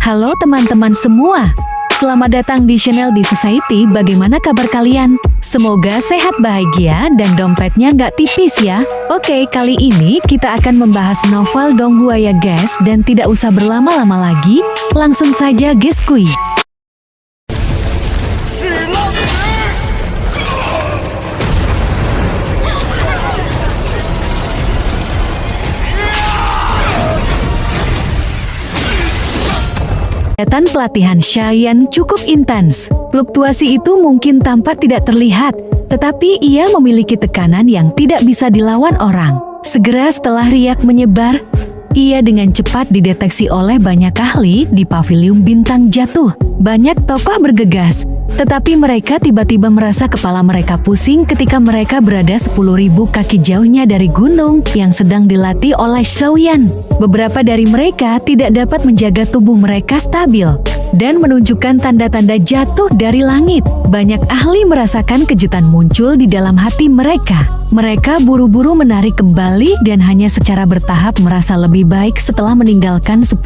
Halo teman-teman semua. Selamat datang di channel di Society. Bagaimana kabar kalian? Semoga sehat, bahagia, dan dompetnya nggak tipis ya. Oke, kali ini kita akan membahas novel Donghua ya guys. Dan tidak usah berlama-lama lagi, langsung saja guys kuy. Kegiatan pelatihan Xiaoyan cukup intens. Fluktuasi itu mungkin tampak tidak terlihat, tetapi ia memiliki tekanan yang tidak bisa dilawan orang. Segera setelah riak menyebar, ia dengan cepat dideteksi oleh banyak ahli di pavilion bintang jatuh. Banyak tokoh bergegas, tetapi mereka tiba-tiba merasa kepala mereka pusing ketika mereka berada 10.000 kaki jauhnya dari gunung yang sedang dilatih oleh Xiaoyan. Beberapa dari mereka tidak dapat menjaga tubuh mereka stabil dan menunjukkan tanda-tanda jatuh dari langit. Banyak ahli merasakan kejutan muncul di dalam hati mereka. Mereka buru-buru menarik kembali dan hanya secara bertahap merasa lebih baik setelah meninggalkan 10.000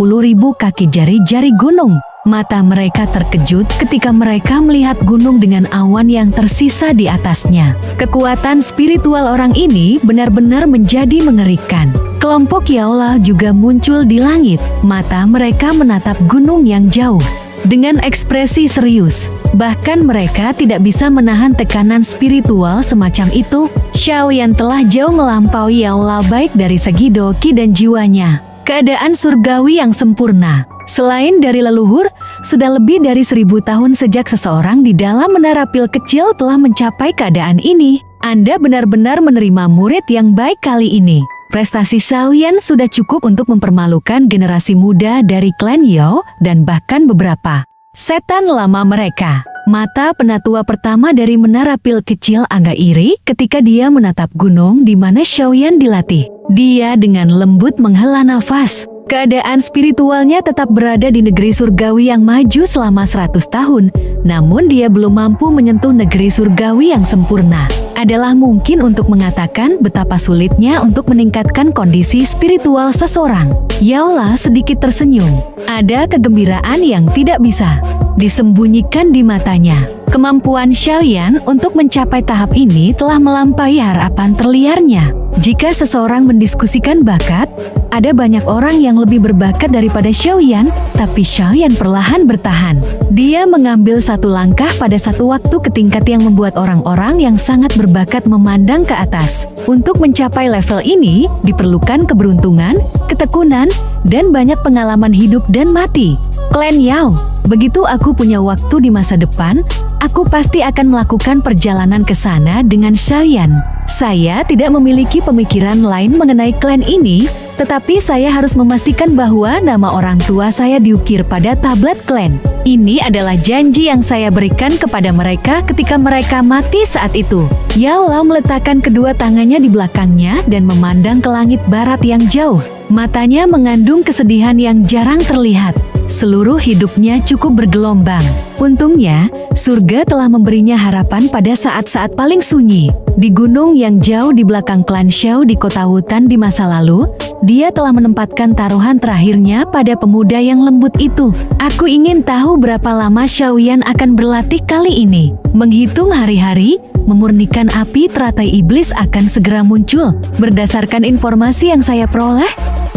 kaki jari-jari gunung. Mata mereka terkejut ketika mereka melihat gunung dengan awan yang tersisa di atasnya. Kekuatan spiritual orang ini benar-benar menjadi mengerikan. Kelompok Yaola juga muncul di langit. Mata mereka menatap gunung yang jauh dengan ekspresi serius. Bahkan mereka tidak bisa menahan tekanan spiritual semacam itu. Xiaoyan telah jauh melampaui Yaola baik dari segi doki dan jiwanya. Keadaan surgawi yang sempurna. Selain dari leluhur, sudah lebih dari 1000 tahun sejak seseorang di dalam menara pil kecil telah mencapai keadaan ini. Anda benar-benar menerima murid yang baik kali ini. Prestasi Xiaoyan sudah cukup untuk mempermalukan generasi muda dari klan Yao dan bahkan beberapa setan lama mereka. Mata penatua pertama dari menara pil kecil agak iri ketika dia menatap gunung di mana Xiaoyan dilatih. Dia dengan lembut menghela nafas. Keadaan spiritualnya tetap berada di negeri surgawi yang maju selama 100 tahun, namun dia belum mampu menyentuh negeri surgawi yang sempurna. Adalah mungkin untuk mengatakan betapa sulitnya untuk meningkatkan kondisi spiritual seseorang. Yaola sedikit tersenyum. Ada kegembiraan yang tidak bisa disembunyikan di matanya. Kemampuan Xiaoyan untuk mencapai tahap ini telah melampaui harapan terliarnya. Jika seseorang mendiskusikan bakat, ada banyak orang yang lebih berbakat daripada Xiaoyan, tapi Xiaoyan perlahan bertahan. Dia mengambil satu langkah pada satu waktu ke tingkat yang membuat orang-orang yang sangat berbakat memandang ke atas. Untuk mencapai level ini, diperlukan keberuntungan, ketekunan, dan banyak pengalaman hidup dan mati. Klan Yao, begitu aku punya waktu di masa depan, aku pasti akan melakukan perjalanan ke sana dengan Xiaoyan. Saya tidak memiliki pemikiran lain mengenai klan ini, tetapi saya harus memastikan bahwa nama orang tua saya diukir pada tablet klan. Ini adalah janji yang saya berikan kepada mereka ketika mereka mati saat itu. Yaola meletakkan kedua tangannya di belakangnya dan memandang ke langit barat yang jauh. Matanya mengandung kesedihan yang jarang terlihat. Seluruh hidupnya cukup bergelombang. Untungnya, surga telah memberinya harapan pada saat-saat paling sunyi. Di gunung yang jauh di belakang klan Xiao di kota hutan di masa lalu, dia telah menempatkan taruhan terakhirnya pada pemuda yang lembut itu. Aku ingin tahu berapa lama Xiaoyan akan berlatih kali ini. Menghitung hari-hari, memurnikan api teratai iblis akan segera muncul. Berdasarkan informasi yang saya peroleh,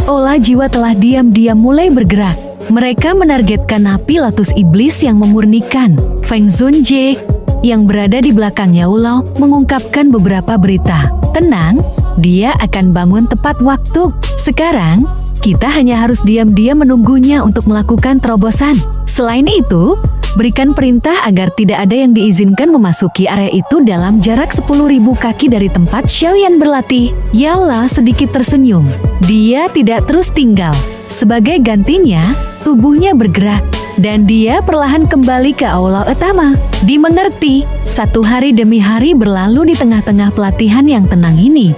olah jiwa telah diam-diam mulai bergerak. Mereka menargetkan api Lotus Iblis yang memurnikan. Feng Zunjie, yang berada di belakang Yaola, mengungkapkan beberapa berita. Tenang, dia akan bangun tepat waktu. Sekarang, kita hanya harus diam-diam menunggunya untuk melakukan terobosan. Selain itu, berikan perintah agar tidak ada yang diizinkan memasuki area itu dalam jarak 10.000 kaki dari tempat Xiaoyan berlatih. Yaola sedikit tersenyum. Dia tidak terus tinggal. Sebagai gantinya, tubuhnya bergerak, dan dia perlahan kembali ke aula utama. Dimengerti, satu hari demi hari berlalu di tengah-tengah pelatihan yang tenang ini.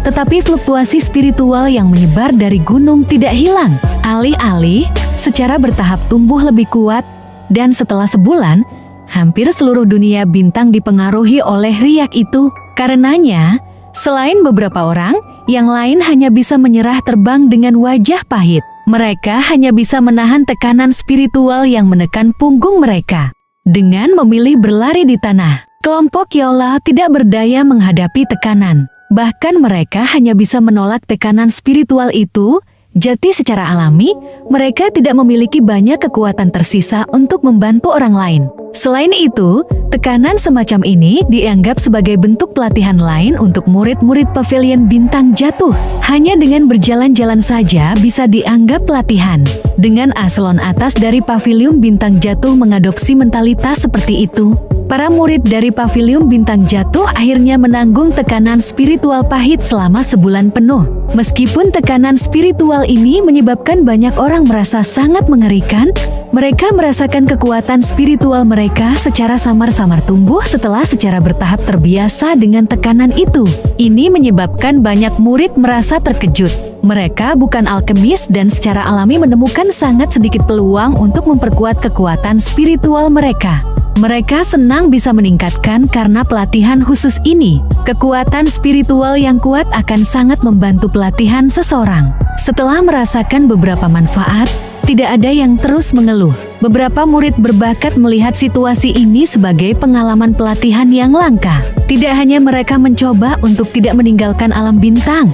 Tetapi fluktuasi spiritual yang menyebar dari gunung tidak hilang. Alih-alih, secara bertahap tumbuh lebih kuat, dan setelah sebulan, hampir seluruh dunia bintang dipengaruhi oleh riak itu. Karenanya, selain beberapa orang, yang lain hanya bisa menyerah terbang dengan wajah pahit. Mereka hanya bisa menahan tekanan spiritual yang menekan punggung mereka. Dengan memilih berlari di tanah, kelompok Yola tidak berdaya menghadapi tekanan. Bahkan mereka hanya bisa menolak tekanan spiritual itu. Jadi secara alami, mereka tidak memiliki banyak kekuatan tersisa untuk membantu orang lain. Selain itu, tekanan semacam ini dianggap sebagai bentuk pelatihan lain untuk murid-murid Pavilion Bintang Jatuh. Hanya dengan berjalan-jalan saja bisa dianggap pelatihan. Dengan eselon atas dari Pavilion Bintang Jatuh mengadopsi mentalitas seperti itu, para murid dari Pavilion Bintang Jatuh akhirnya menanggung tekanan spiritual pahit selama sebulan penuh. Meskipun tekanan spiritual ini menyebabkan banyak orang merasa sangat mengerikan, mereka merasakan kekuatan spiritual mereka secara samar-samar tumbuh setelah secara bertahap terbiasa dengan tekanan itu. Ini menyebabkan banyak murid merasa terkejut. Mereka bukan alkemis dan secara alami menemukan sangat sedikit peluang untuk memperkuat kekuatan spiritual mereka. Mereka senang bisa meningkatkan karena pelatihan khusus ini. Kekuatan spiritual yang kuat akan sangat membantu pelatihan seseorang. Setelah merasakan beberapa manfaat, tidak ada yang terus mengeluh. Beberapa murid berbakat melihat situasi ini sebagai pengalaman pelatihan yang langka. Tidak hanya mereka mencoba untuk tidak meninggalkan alam bintang,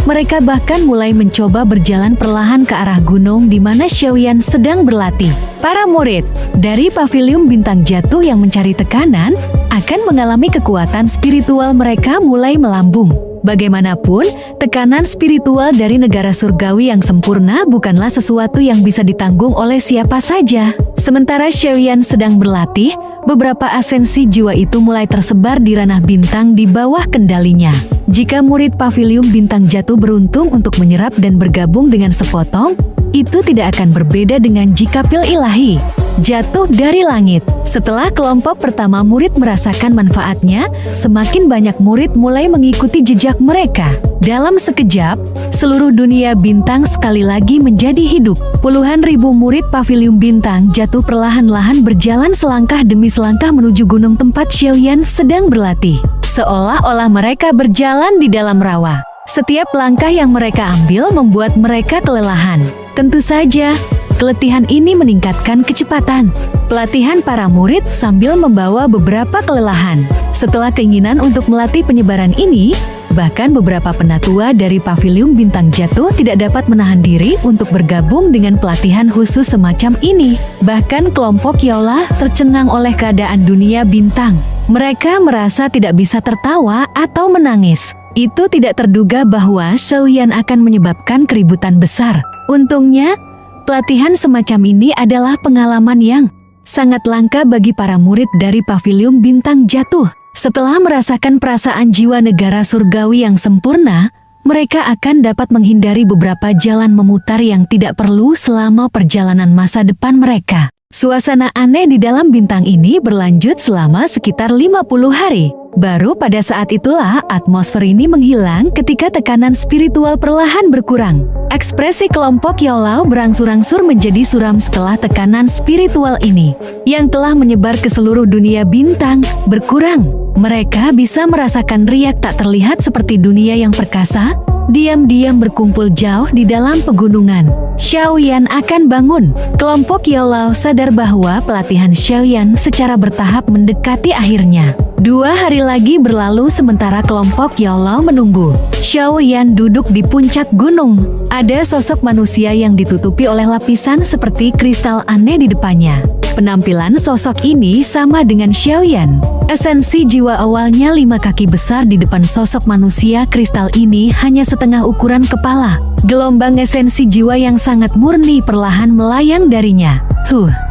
mereka bahkan mulai mencoba berjalan perlahan ke arah gunung di mana Xiaoyan sedang berlatih. Para murid dari Pavilion Bintang Jatuh yang mencari tekanan akan mengalami kekuatan spiritual mereka mulai melambung. Bagaimanapun, tekanan spiritual dari negara surgawi yang sempurna bukanlah sesuatu yang bisa ditanggung oleh siapa saja. Sementara Xiaoyan sedang berlatih, beberapa asensi jiwa itu mulai tersebar di ranah bintang di bawah kendalinya. Jika murid Pavilion Bintang Jatuh beruntung untuk menyerap dan bergabung dengan sepotong, itu tidak akan berbeda dengan jika pil ilahi jatuh dari langit. Setelah kelompok pertama murid merasakan manfaatnya, semakin banyak murid mulai mengikuti jejak mereka. Dalam sekejap, seluruh dunia bintang sekali lagi menjadi hidup. Puluhan ribu murid Pavilion Bintang Jatuh perlahan-lahan berjalan selangkah demi selangkah menuju gunung tempat Xiaoyan sedang berlatih. Seolah-olah mereka berjalan di dalam rawa. Setiap langkah yang mereka ambil membuat mereka kelelahan. Tentu saja, keletihan ini meningkatkan kecepatan pelatihan para murid sambil membawa beberapa kelelahan. Setelah keinginan untuk melatih penyebaran ini, bahkan beberapa penatua dari Pavilion Bintang Jatuh tidak dapat menahan diri untuk bergabung dengan pelatihan khusus semacam ini. Bahkan kelompok Yola tercengang oleh keadaan dunia bintang. Mereka merasa tidak bisa tertawa atau menangis. Itu tidak terduga bahwa Xiaoyan akan menyebabkan keributan besar. Untungnya, pelatihan semacam ini adalah pengalaman yang sangat langka bagi para murid dari Pavilion Bintang Jatuh. Setelah merasakan perasaan jiwa negara surgawi yang sempurna, mereka akan dapat menghindari beberapa jalan memutar yang tidak perlu selama perjalanan masa depan mereka. Suasana aneh di dalam bintang ini berlanjut selama sekitar 50 hari. Baru pada saat itulah atmosfer ini menghilang ketika tekanan spiritual perlahan berkurang. Ekspresi kelompok Yolau berangsur-angsur menjadi suram setelah tekanan spiritual ini, yang telah menyebar ke seluruh dunia bintang, berkurang. Mereka bisa merasakan riak tak terlihat seperti dunia yang perkasa, diam-diam berkumpul jauh di dalam pegunungan. Xiaoyan akan bangun. Kelompok Yolau sadar bahwa pelatihan Xiaoyan secara bertahap mendekati akhirnya. 2 hari lagi berlalu sementara kelompok Yolau menunggu. Xiaoyan duduk di puncak gunung. Ada sosok manusia yang ditutupi oleh lapisan seperti kristal aneh di depannya. Penampilan sosok ini sama dengan Xiaoyan. Esensi jiwa awalnya 5 kaki besar di depan sosok manusia kristal ini hanya setengah ukuran kepala. Gelombang esensi jiwa yang sangat murni perlahan melayang darinya.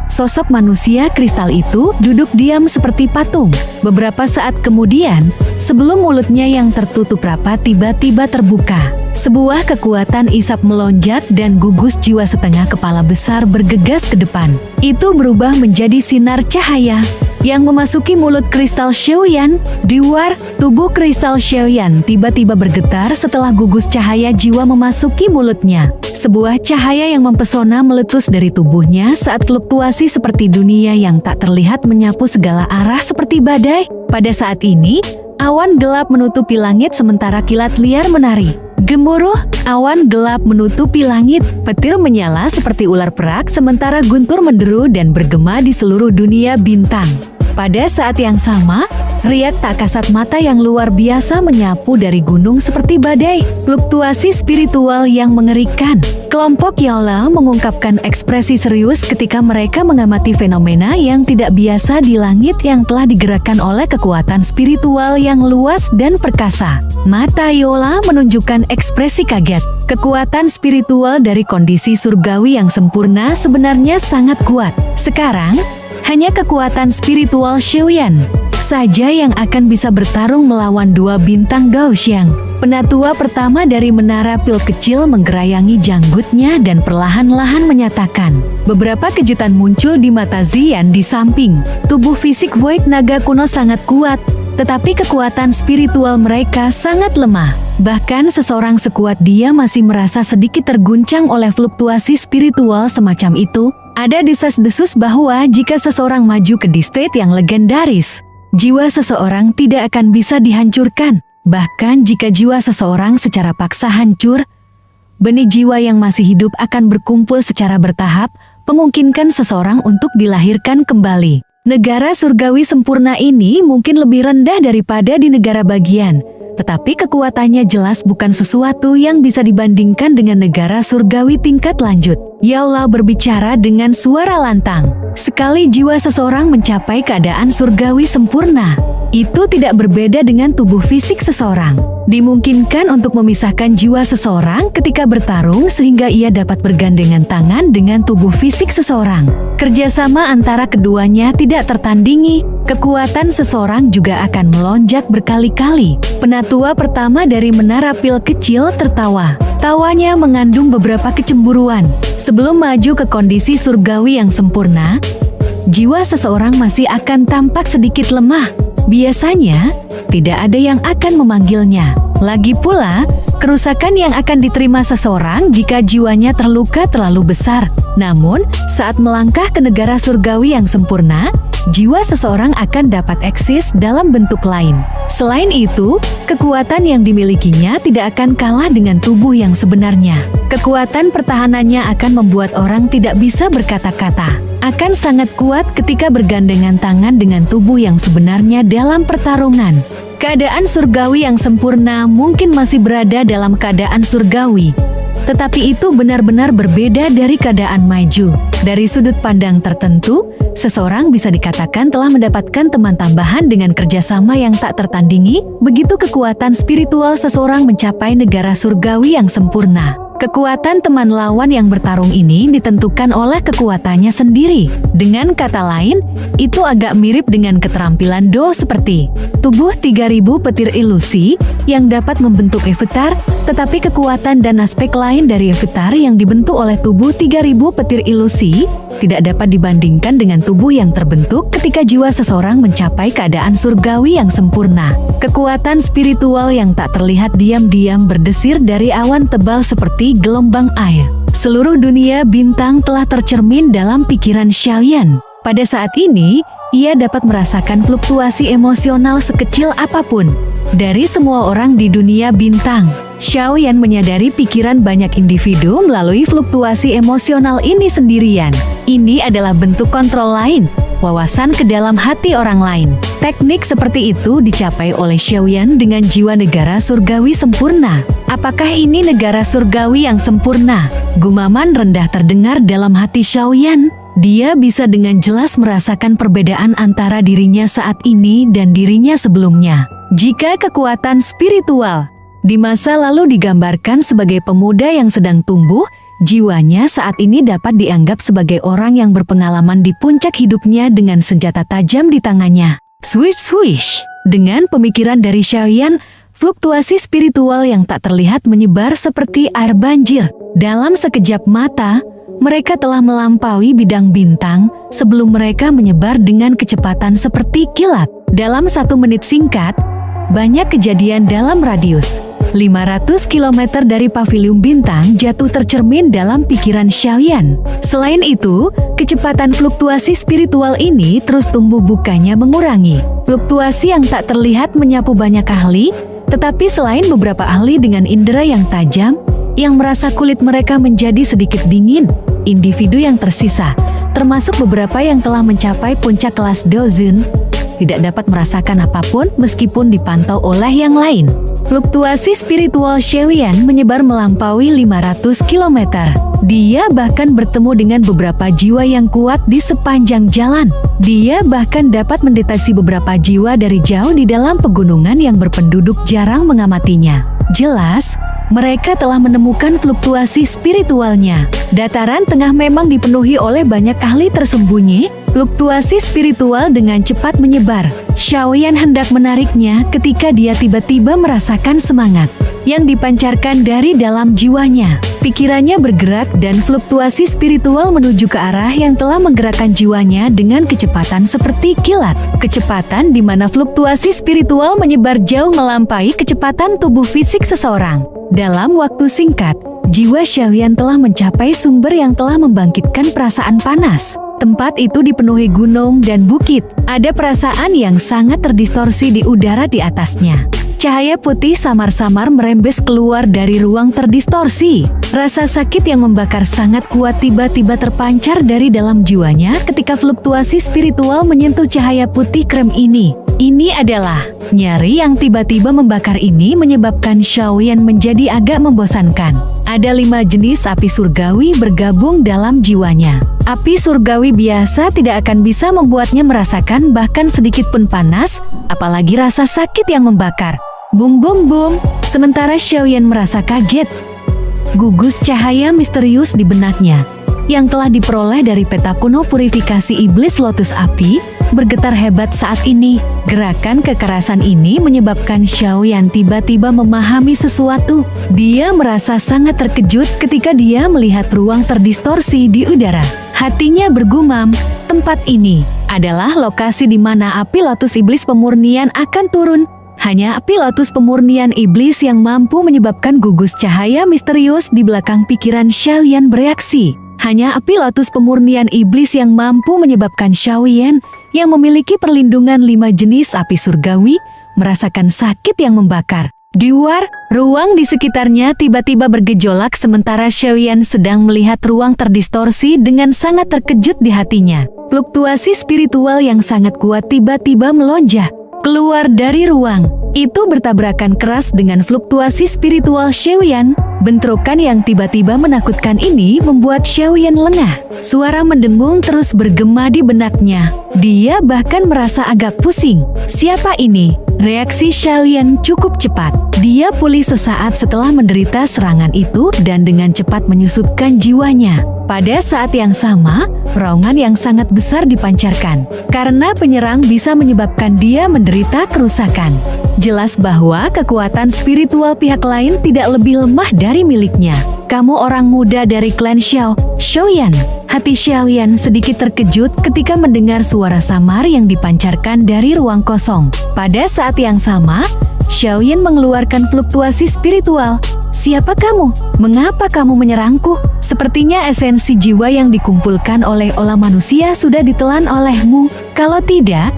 Sosok manusia kristal itu duduk diam seperti patung. Beberapa saat kemudian, sebelum mulutnya yang tertutup rapat tiba-tiba terbuka, sebuah kekuatan isap melonjak dan gugus jiwa setengah kepala besar bergegas ke depan. Itu berubah menjadi sinar cahaya yang memasuki mulut kristal Xiaoyan. Di luar tubuh kristal Xiaoyan tiba-tiba bergetar setelah gugus cahaya jiwa memasuki mulutnya. Sebuah cahaya yang mempesona meletus dari tubuhnya saat fluktuasi seperti dunia yang tak terlihat menyapu segala arah seperti badai. Pada saat ini, Awan gelap menutupi langit sementara kilat liar menari. Gemuruh, awan gelap menutupi langit, petir menyala seperti ular perak sementara guntur menderu dan bergema di seluruh dunia bintang. Pada saat yang sama, riak tak kasat mata yang luar biasa menyapu dari gunung seperti badai. Fluktuasi spiritual yang mengerikan. Kelompok Yaola mengungkapkan ekspresi serius ketika mereka mengamati fenomena yang tidak biasa di langit yang telah digerakkan oleh kekuatan spiritual yang luas dan perkasa. Mata Yaola menunjukkan ekspresi kaget. Kekuatan spiritual dari kondisi surgawi yang sempurna sebenarnya sangat kuat. Sekarang, hanya kekuatan spiritual Shaoyan saja yang akan bisa bertarung melawan dua bintang Daoxiang. Penatua pertama dari menara pil kecil menggerayangi janggutnya dan perlahan-lahan menyatakan. Beberapa kejutan muncul di mata Zian di samping. Tubuh fisik Void Naga kuno sangat kuat, tetapi kekuatan spiritual mereka sangat lemah. Bahkan seseorang sekuat dia masih merasa sedikit terguncang oleh fluktuasi spiritual semacam itu. Ada desas-desus bahwa jika seseorang maju ke distrik yang legendaris, jiwa seseorang tidak akan bisa dihancurkan. Bahkan jika jiwa seseorang secara paksa hancur, benih jiwa yang masih hidup akan berkumpul secara bertahap, memungkinkan seseorang untuk dilahirkan kembali. Negara surgawi sempurna ini mungkin lebih rendah daripada di negara bagian, tetapi kekuatannya jelas bukan sesuatu yang bisa dibandingkan dengan negara surgawi tingkat lanjut. Yaola berbicara dengan suara lantang. Sekali jiwa seseorang mencapai keadaan surgawi sempurna, itu tidak berbeda dengan tubuh fisik seseorang. Dimungkinkan untuk memisahkan jiwa seseorang ketika bertarung sehingga ia dapat bergandengan tangan dengan tubuh fisik seseorang. Kerjasama antara keduanya tidak tertandingi. Kekuatan seseorang juga akan melonjak berkali-kali. Penatua pertama dari menara pil kecil tertawa. Tawanya mengandung beberapa kecemburuan. Sebelum maju ke kondisi surgawi yang sempurna, jiwa seseorang masih akan tampak sedikit lemah. Biasanya, tidak ada yang akan memanggilnya. Lagi pula, kerusakan yang akan diterima seseorang jika jiwanya terluka terlalu besar. Namun, saat melangkah ke negara surgawi yang sempurna, jiwa seseorang akan dapat eksis dalam bentuk lain. Selain itu, kekuatan yang dimilikinya tidak akan kalah dengan tubuh yang sebenarnya. Kekuatan pertahanannya akan membuat orang tidak bisa berkata-kata. Akan sangat kuat ketika bergandengan tangan dengan tubuh yang sebenarnya dalam pertarungan. Keadaan surgawi yang sempurna mungkin masih berada dalam keadaan surgawi, tetapi itu benar-benar berbeda dari keadaan maju. Dari sudut pandang tertentu, seseorang bisa dikatakan telah mendapatkan teman tambahan dengan kerjasama yang tak tertandingi. Begitu kekuatan spiritual seseorang mencapai negara surgawi yang sempurna. Kekuatan teman lawan yang bertarung ini ditentukan oleh kekuatannya sendiri. Dengan kata lain, itu agak mirip dengan keterampilan Do seperti tubuh 3000 petir ilusi yang dapat membentuk avatar, tetapi kekuatan dan aspek lain dari avatar yang dibentuk oleh tubuh 3000 petir ilusi tidak dapat dibandingkan dengan tubuh yang terbentuk ketika jiwa seseorang mencapai keadaan surgawi yang sempurna. Kekuatan spiritual yang tak terlihat diam-diam berdesir dari awan tebal seperti gelombang air. Seluruh dunia bintang telah tercermin dalam pikiran Shaoyan. Pada saat ini, ia dapat merasakan fluktuasi emosional sekecil apapun. Dari semua orang di dunia bintang, Shaoyan menyadari pikiran banyak individu melalui fluktuasi emosional ini sendirian. Ini adalah bentuk kontrol lain, wawasan ke dalam hati orang lain. Teknik seperti itu dicapai oleh Shaoyan dengan jiwa negara surgawi sempurna. Apakah ini negara surgawi yang sempurna? Gumaman rendah terdengar dalam hati Shaoyan. Dia bisa dengan jelas merasakan perbedaan antara dirinya saat ini dan dirinya sebelumnya. Jika kekuatan spiritual di masa lalu digambarkan sebagai pemuda yang sedang tumbuh, jiwanya saat ini dapat dianggap sebagai orang yang berpengalaman di puncak hidupnya dengan senjata tajam di tangannya. Swish-swish. Dengan pemikiran dari Shaoyan, fluktuasi spiritual yang tak terlihat menyebar seperti air banjir. Dalam sekejap mata, mereka telah melampaui bidang bintang sebelum mereka menyebar dengan kecepatan seperti kilat. Dalam 1 menit singkat, banyak kejadian dalam radius 500 km dari paviliun bintang jatuh tercermin dalam pikiran Xiaoyan. Selain itu, kecepatan fluktuasi spiritual ini terus tumbuh bukannya mengurangi. Fluktuasi yang tak terlihat menyapu banyak ahli, tetapi selain beberapa ahli dengan indera yang tajam, yang merasa kulit mereka menjadi sedikit dingin, individu yang tersisa, termasuk beberapa yang telah mencapai puncak kelas Dozun, tidak dapat merasakan apapun meskipun dipantau oleh yang lain. Fluktuasi spiritual Xiaoyan menyebar melampaui 500 km. Dia bahkan bertemu dengan beberapa jiwa yang kuat di sepanjang jalan. Dia bahkan dapat mendeteksi beberapa jiwa dari jauh di dalam pegunungan yang berpenduduk jarang mengamatinya. Jelas, mereka telah menemukan fluktuasi spiritualnya. Dataran tengah memang dipenuhi oleh banyak ahli tersembunyi. Fluktuasi spiritual dengan cepat menyebar. Xiaoyan hendak menariknya ketika dia tiba-tiba merasakan semangat yang dipancarkan dari dalam jiwanya. Pikirannya bergerak dan fluktuasi spiritual menuju ke arah yang telah menggerakkan jiwanya dengan kecepatan seperti kilat. Kecepatan di mana fluktuasi spiritual menyebar jauh melampaui kecepatan tubuh fisik seseorang. Dalam waktu singkat, jiwa Xiaoyan telah mencapai sumber yang telah membangkitkan perasaan panas. Tempat itu dipenuhi gunung dan bukit. Ada perasaan yang sangat terdistorsi di udara di atasnya. Cahaya putih samar-samar merembes keluar dari ruang terdistorsi. Rasa sakit yang membakar sangat kuat tiba-tiba terpancar dari dalam jiwanya ketika fluktuasi spiritual menyentuh cahaya putih krem ini. Ini adalah nyeri yang tiba-tiba membakar ini menyebabkan Xiaoyan menjadi agak membosankan. Ada 5 jenis api surgawi bergabung dalam jiwanya. Api surgawi biasa tidak akan bisa membuatnya merasakan bahkan sedikit pun panas, apalagi rasa sakit yang membakar. Bum bum bum, sementara Xiaoyan merasa kaget. Gugus cahaya misterius di benaknya, yang telah diperoleh dari peta kuno purifikasi iblis lotus api, bergetar hebat saat ini. Gerakan kekerasan ini menyebabkan Xiaoyan tiba-tiba memahami sesuatu. Dia merasa sangat terkejut ketika dia melihat ruang terdistorsi di udara. Hatinya bergumam, tempat ini adalah lokasi di mana api lotus iblis pemurnian akan turun. Hanya api lotus pemurnian iblis yang mampu menyebabkan gugus cahaya misterius di belakang pikiran Xiaoyan bereaksi. Hanya api lotus pemurnian iblis yang mampu menyebabkan Xiaoyan yang memiliki perlindungan 5 jenis api surgawi merasakan sakit yang membakar. Di luar, ruang di sekitarnya tiba-tiba bergejolak sementara Xiaoyan sedang melihat ruang terdistorsi dengan sangat terkejut di hatinya. Fluktuasi spiritual yang sangat kuat tiba-tiba melonjak keluar dari ruang. Itu bertabrakan keras dengan fluktuasi spiritual Xiaoyan. Bentrokan yang tiba-tiba menakutkan ini membuat Xiaoyan lengah. Suara mendengung terus bergema di benaknya. Dia bahkan merasa agak pusing. Siapa ini? Reaksi Xiaoyan cukup cepat. Dia pulih sesaat setelah menderita serangan itu dan dengan cepat menyusupkan jiwanya. Pada saat yang sama, raungan yang sangat besar dipancarkan. Karena penyerang bisa menyebabkan dia menderita kerusakan. Jelas bahwa kekuatan spiritual pihak lain tidak lebih lemah dari miliknya. Kamu orang muda dari klan Xiao, Xiaoyan. Hati Xiaoyan sedikit terkejut ketika mendengar suara samar yang dipancarkan dari ruang kosong. Pada saat yang sama, Xiaoyan mengeluarkan fluktuasi spiritual. Siapa kamu? Mengapa kamu menyerangku? Sepertinya esensi jiwa yang dikumpulkan oleh olah manusia sudah ditelan olehmu. Kalau tidak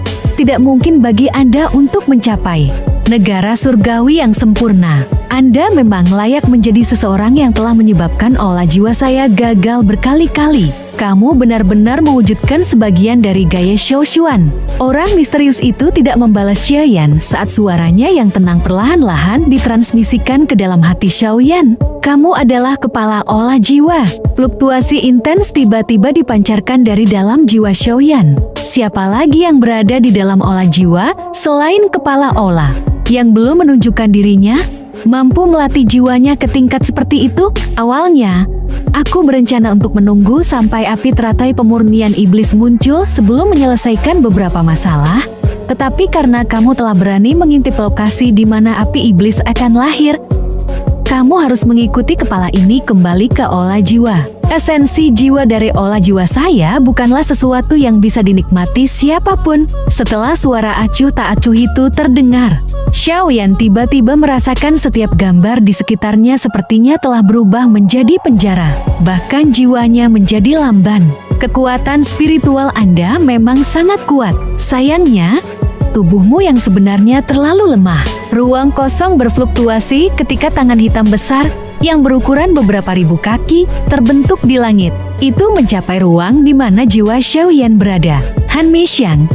mungkin bagi Anda untuk mencapai negara surgawi yang sempurna. Anda memang layak menjadi seseorang yang telah menyebabkan olah jiwa saya gagal berkali-kali. Kamu benar-benar mewujudkan sebagian dari gaya Xiao Xuan. Orang misterius itu tidak membalas Xiaoyan saat suaranya yang tenang perlahan-lahan ditransmisikan ke dalam hati Xiaoyan. Kamu adalah kepala olah jiwa. Fluktuasi intens tiba-tiba dipancarkan dari dalam jiwa Xiaoyan. Siapa lagi yang berada di dalam olah jiwa selain kepala olah? Yang belum menunjukkan dirinya mampu melatih jiwanya ke tingkat seperti itu? Awalnya, aku berencana untuk menunggu sampai api teratai pemurnian iblis muncul sebelum menyelesaikan beberapa masalah. Tetapi karena kamu telah berani mengintip lokasi di mana api iblis akan lahir, kamu harus mengikuti kepala ini kembali ke olah jiwa. Esensi jiwa dari olah jiwa saya bukanlah sesuatu yang bisa dinikmati siapapun. Setelah suara acuh tak acuh itu terdengar, Xiaoyan tiba-tiba merasakan setiap gambar di sekitarnya sepertinya telah berubah menjadi penjara. Bahkan jiwanya menjadi lamban. Kekuatan spiritual Anda memang sangat kuat. Sayangnya, tubuhmu yang sebenarnya terlalu lemah. Ruang kosong berfluktuasi ketika tangan hitam besar yang berukuran beberapa ribu kaki terbentuk di langit. Itu mencapai ruang di mana jiwa Xiaoyan berada. Han Meixiang,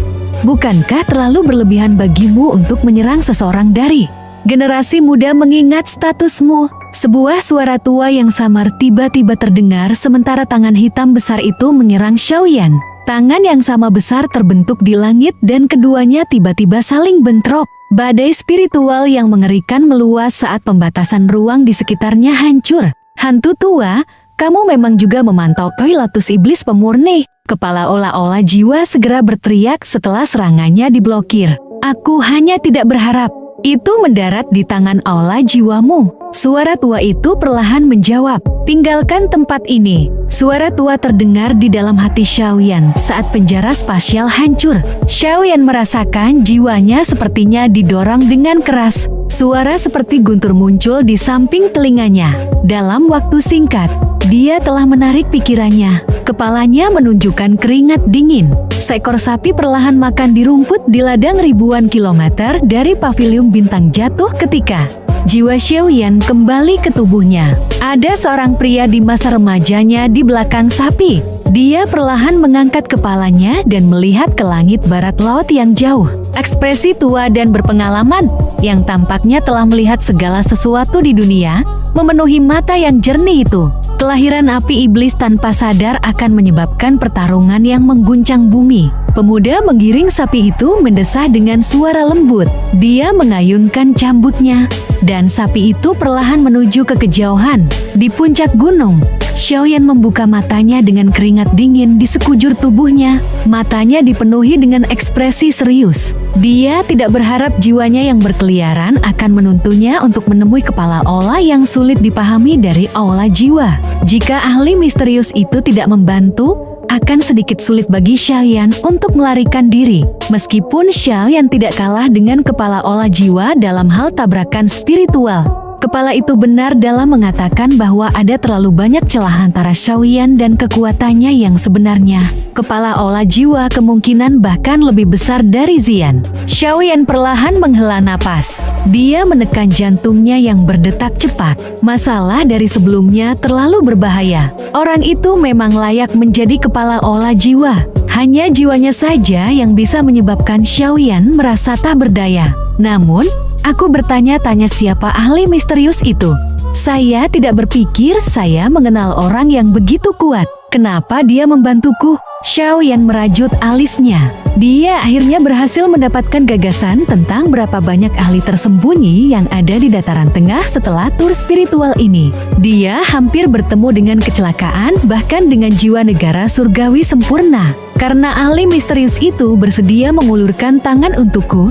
bukankah terlalu berlebihan bagimu untuk menyerang seseorang dari generasi muda mengingat statusmu? Sebuah suara tua yang samar tiba-tiba terdengar sementara tangan hitam besar itu menyerang Xiaoyan. Tangan yang sama besar terbentuk di langit dan keduanya tiba-tiba saling bentrok. Badai spiritual yang mengerikan meluas saat pembatasan ruang di sekitarnya hancur. Hantu tua, kamu memang juga memantau Lotus Iblis Pemurni. Kepala olah-olah jiwa segera berteriak setelah serangannya diblokir. Aku hanya tidak berharap itu mendarat di tangan aula jiwamu. Suara tua itu perlahan menjawab, tinggalkan tempat ini. Suara tua terdengar di dalam hati Xiaoyan saat penjara spasial hancur. Xiaoyan merasakan jiwanya sepertinya didorong dengan keras. Suara seperti guntur muncul di samping telinganya. Dalam waktu singkat, dia telah menarik pikirannya. Kepalanya menunjukkan keringat dingin. Seekor sapi perlahan makan di rumput di ladang ribuan kilometer dari pavilion bintang jatuh ketika jiwa Xiaoyan kembali ke tubuhnya. Ada seorang pria di masa remajanya di belakang sapi. Dia perlahan mengangkat kepalanya dan melihat ke langit barat laut yang jauh. Ekspresi tua dan berpengalaman yang tampaknya telah melihat segala sesuatu di dunia memenuhi mata yang jernih itu. Kelahiran api iblis tanpa sadar akan menyebabkan pertarungan yang mengguncang bumi. Pemuda menggiring sapi itu mendesah dengan suara lembut. Dia mengayunkan cambuknya, dan sapi itu perlahan menuju ke kejauhan. Di puncak gunung, Xiaoyan membuka matanya dengan keringat dingin di sekujur tubuhnya. Matanya dipenuhi dengan ekspresi serius. Dia tidak berharap jiwanya yang berkeliaran akan menuntunnya untuk menemui kepala olah yang sulit dipahami dari aula jiwa. Jika ahli misterius itu tidak membantu, akan sedikit sulit bagi Xiaoyan untuk melarikan diri. Meskipun Xiaoyan tidak kalah dengan kepala olah jiwa dalam hal tabrakan spiritual, kepala itu benar dalam mengatakan bahwa ada terlalu banyak celah antara Xiaoyan dan kekuatannya yang sebenarnya. Kepala olah jiwa kemungkinan bahkan lebih besar dari Xian. Xiaoyan perlahan menghela napas. Dia menekan jantungnya yang berdetak cepat. Masalah dari sebelumnya terlalu berbahaya. Orang itu memang layak menjadi kepala olah jiwa. Hanya jiwanya saja yang bisa menyebabkan Xiaoyan merasa tak berdaya. Namun, aku bertanya-tanya siapa ahli misterius itu. Saya tidak berpikir saya mengenal orang yang begitu kuat. Kenapa dia membantuku? Xiaoyan merajut alisnya. Dia akhirnya berhasil mendapatkan gagasan tentang berapa banyak ahli tersembunyi yang ada di dataran tengah setelah tur spiritual ini. Dia hampir bertemu dengan kecelakaan bahkan dengan jiwa negara surgawi sempurna. Karena ahli misterius itu bersedia mengulurkan tangan untukku,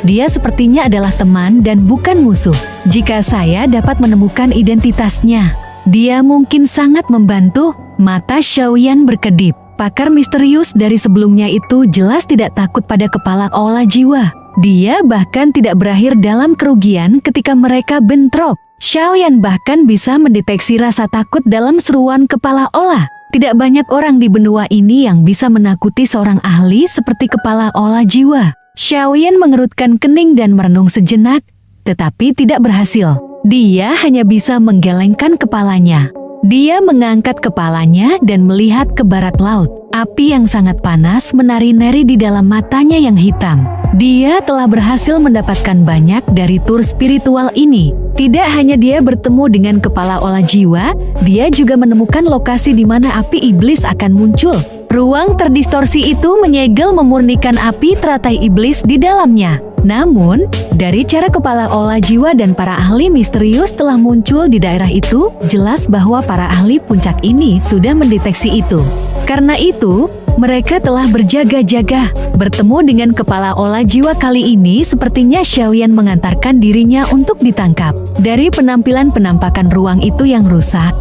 dia sepertinya adalah teman dan bukan musuh. Jika saya dapat menemukan identitasnya, dia mungkin sangat membantu. Mata Xiaoyan berkedip. Pakar misterius dari sebelumnya itu jelas tidak takut pada kepala olah jiwa. Dia bahkan tidak berakhir dalam kerugian ketika mereka bentrok. Xiaoyan bahkan bisa mendeteksi rasa takut dalam seruan kepala olah. Tidak banyak orang di benua ini yang bisa menakuti seorang ahli seperti kepala olah jiwa. Xiaoyan mengerutkan kening dan merenung sejenak, tetapi tidak berhasil. Dia hanya bisa menggelengkan kepalanya. Dia mengangkat kepalanya dan melihat ke barat laut. Api yang sangat panas menari-nari di dalam matanya yang hitam. Dia telah berhasil mendapatkan banyak dari tur spiritual ini. Tidak hanya dia bertemu dengan kepala olah jiwa, dia juga menemukan lokasi di mana api iblis akan muncul. Ruang terdistorsi itu menyegel memurnikan api teratai iblis di dalamnya. Namun, dari cara kepala olah jiwa dan para ahli misterius telah muncul di daerah itu, jelas bahwa para ahli puncak ini sudah mendeteksi itu. Karena itu, mereka telah berjaga-jaga. Bertemu dengan kepala olah jiwa kali ini sepertinya Xiaoyan mengantarkan dirinya untuk ditangkap. Dari penampilan penampakan ruang itu yang rusak,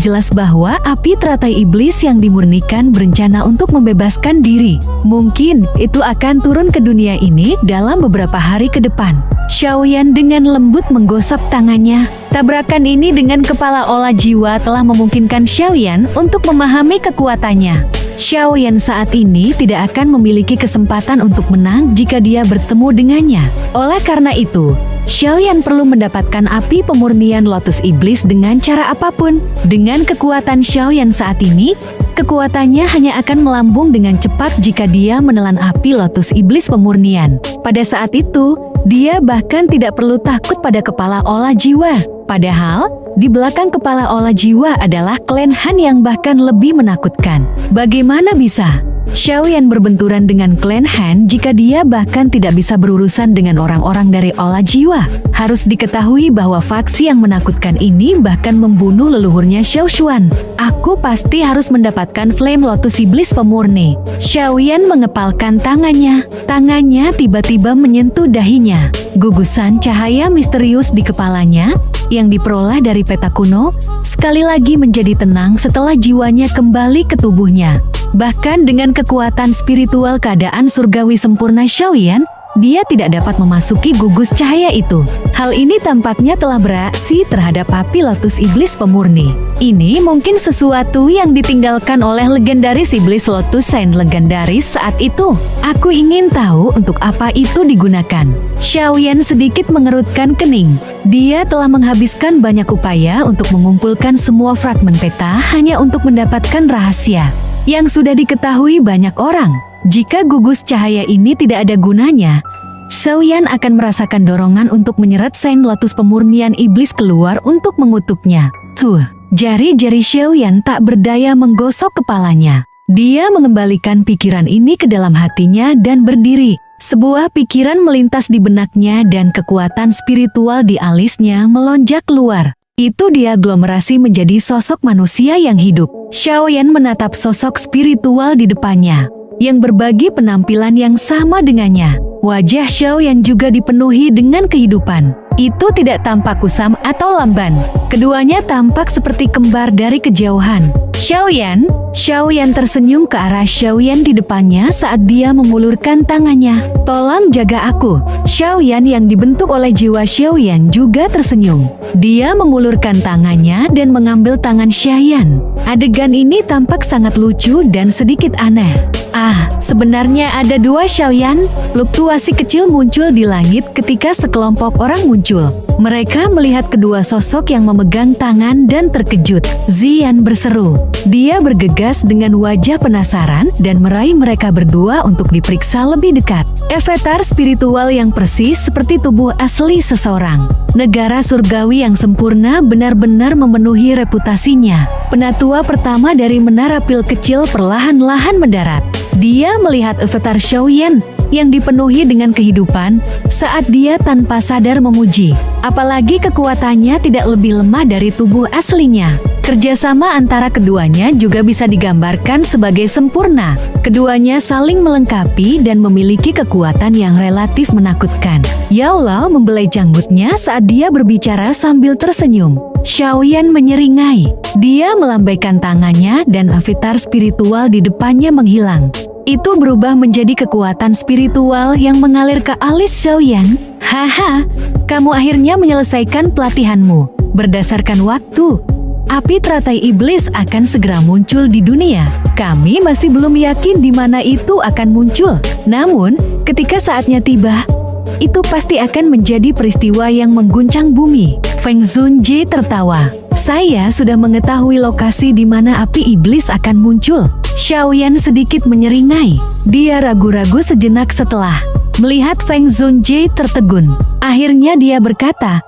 jelas bahwa api teratai iblis yang dimurnikan berencana untuk membebaskan diri. Mungkin itu akan turun ke dunia ini dalam beberapa hari ke depan. Xiaoyan dengan lembut menggosok tangannya. Tabrakan ini dengan kepala olah jiwa telah memungkinkan Xiaoyan untuk memahami kekuatannya. Xiaoyan saat ini tidak akan memiliki kesempatan untuk menang jika dia bertemu dengannya. Oleh karena itu, Xiaoyan perlu mendapatkan api pemurnian Lotus Iblis dengan cara apapun. Dengan kekuatan Xiaoyan saat ini, kekuatannya hanya akan melambung dengan cepat jika dia menelan api Lotus Iblis pemurnian. Pada saat itu, dia bahkan tidak perlu takut pada kepala olah jiwa. Padahal, di belakang kepala olah jiwa adalah klan Han yang bahkan lebih menakutkan. Bagaimana bisa Xiaoyan berbenturan dengan klan Han jika dia bahkan tidak bisa berurusan dengan orang-orang dari olah jiwa? Harus diketahui bahwa faksi yang menakutkan ini bahkan membunuh leluhurnya Xiao Xuan. Aku pasti harus mendapatkan Flame Lotus Iblis pemurni. Xiaoyan mengepalkan tangannya. Tangannya tiba-tiba menyentuh dahinya. Gugusan cahaya misterius di kepalanya yang diperoleh dari peta kuno sekali lagi menjadi tenang setelah jiwanya kembali ke tubuhnya. Bahkan dengan kekuatan spiritual keadaan surgawi sempurna Xiaoyan, dia tidak dapat memasuki gugus cahaya itu. Hal ini tampaknya telah bereaksi terhadap api Lotus Iblis pemurni. Ini mungkin sesuatu yang ditinggalkan oleh legendaris Iblis Lotus Saint legendaris saat itu. Aku ingin tahu untuk apa itu digunakan. Xiaoyan sedikit mengerutkan kening. Dia telah menghabiskan banyak upaya untuk mengumpulkan semua fragmen peta hanya untuk mendapatkan rahasia yang sudah diketahui banyak orang. Jika gugus cahaya ini tidak ada gunanya, Xiaoyan akan merasakan dorongan untuk menyeret Saint Lotus pemurnian iblis keluar untuk mengutuknya. Jari-jari Xiaoyan tak berdaya menggosok kepalanya. Dia mengembalikan pikiran ini ke dalam hatinya dan berdiri. Sebuah pikiran melintas di benaknya dan kekuatan spiritual di alisnya melonjak keluar. Itu dia aglomerasi menjadi sosok manusia yang hidup. Xiaoyan menatap sosok spiritual di depannya, yang berbagi penampilan yang sama dengannya. Wajah Xiaoyan juga dipenuhi dengan kehidupan. Itu tidak tampak kusam atau lamban. Keduanya tampak seperti kembar dari kejauhan. Xiaoyan tersenyum ke arah Xiaoyan di depannya saat dia mengulurkan tangannya. Tolong jaga aku. Xiaoyan yang dibentuk oleh jiwa Xiaoyan juga tersenyum. Dia mengulurkan tangannya dan mengambil tangan Xiaoyan. Adegan ini tampak sangat lucu dan sedikit aneh. Sebenarnya ada dua Xiaoyan. Fluktuasi kecil muncul di langit ketika sekelompok orang muncul. Mereka melihat kedua sosok yang memegang tangan dan terkejut. Zian berseru. Dia bergegas dengan wajah penasaran dan meraih mereka berdua untuk diperiksa lebih dekat. Avatar spiritual yang persis seperti tubuh asli seseorang. Negara surgawi yang sempurna benar-benar memenuhi reputasinya. Penatua pertama dari menara pil kecil perlahan-lahan mendarat. Dia melihat avatar Xiaoyan yang dipenuhi dengan kehidupan saat dia tanpa sadar memuji. Apalagi kekuatannya tidak lebih lemah dari tubuh aslinya. Kerjasama antara keduanya juga bisa digambarkan sebagai sempurna. Keduanya saling melengkapi dan memiliki kekuatan yang relatif menakutkan. Yao Lao membelai janggutnya saat dia berbicara sambil tersenyum. Xiaoyan menyeringai. Dia melambaikan tangannya dan avatar spiritual di depannya menghilang. Itu berubah menjadi kekuatan spiritual yang mengalir ke alis Xiaoyan. Kamu akhirnya menyelesaikan pelatihanmu. Berdasarkan waktu, api teratai iblis akan segera muncul di dunia. Kami masih belum yakin di mana itu akan muncul. Namun, ketika saatnya tiba, itu pasti akan menjadi peristiwa yang mengguncang bumi. Feng Zunjie tertawa. Saya sudah mengetahui lokasi di mana api iblis akan muncul. Xiaoyan sedikit menyeringai. Dia ragu-ragu sejenak setelah melihat Feng Zunjie tertegun. Akhirnya dia berkata,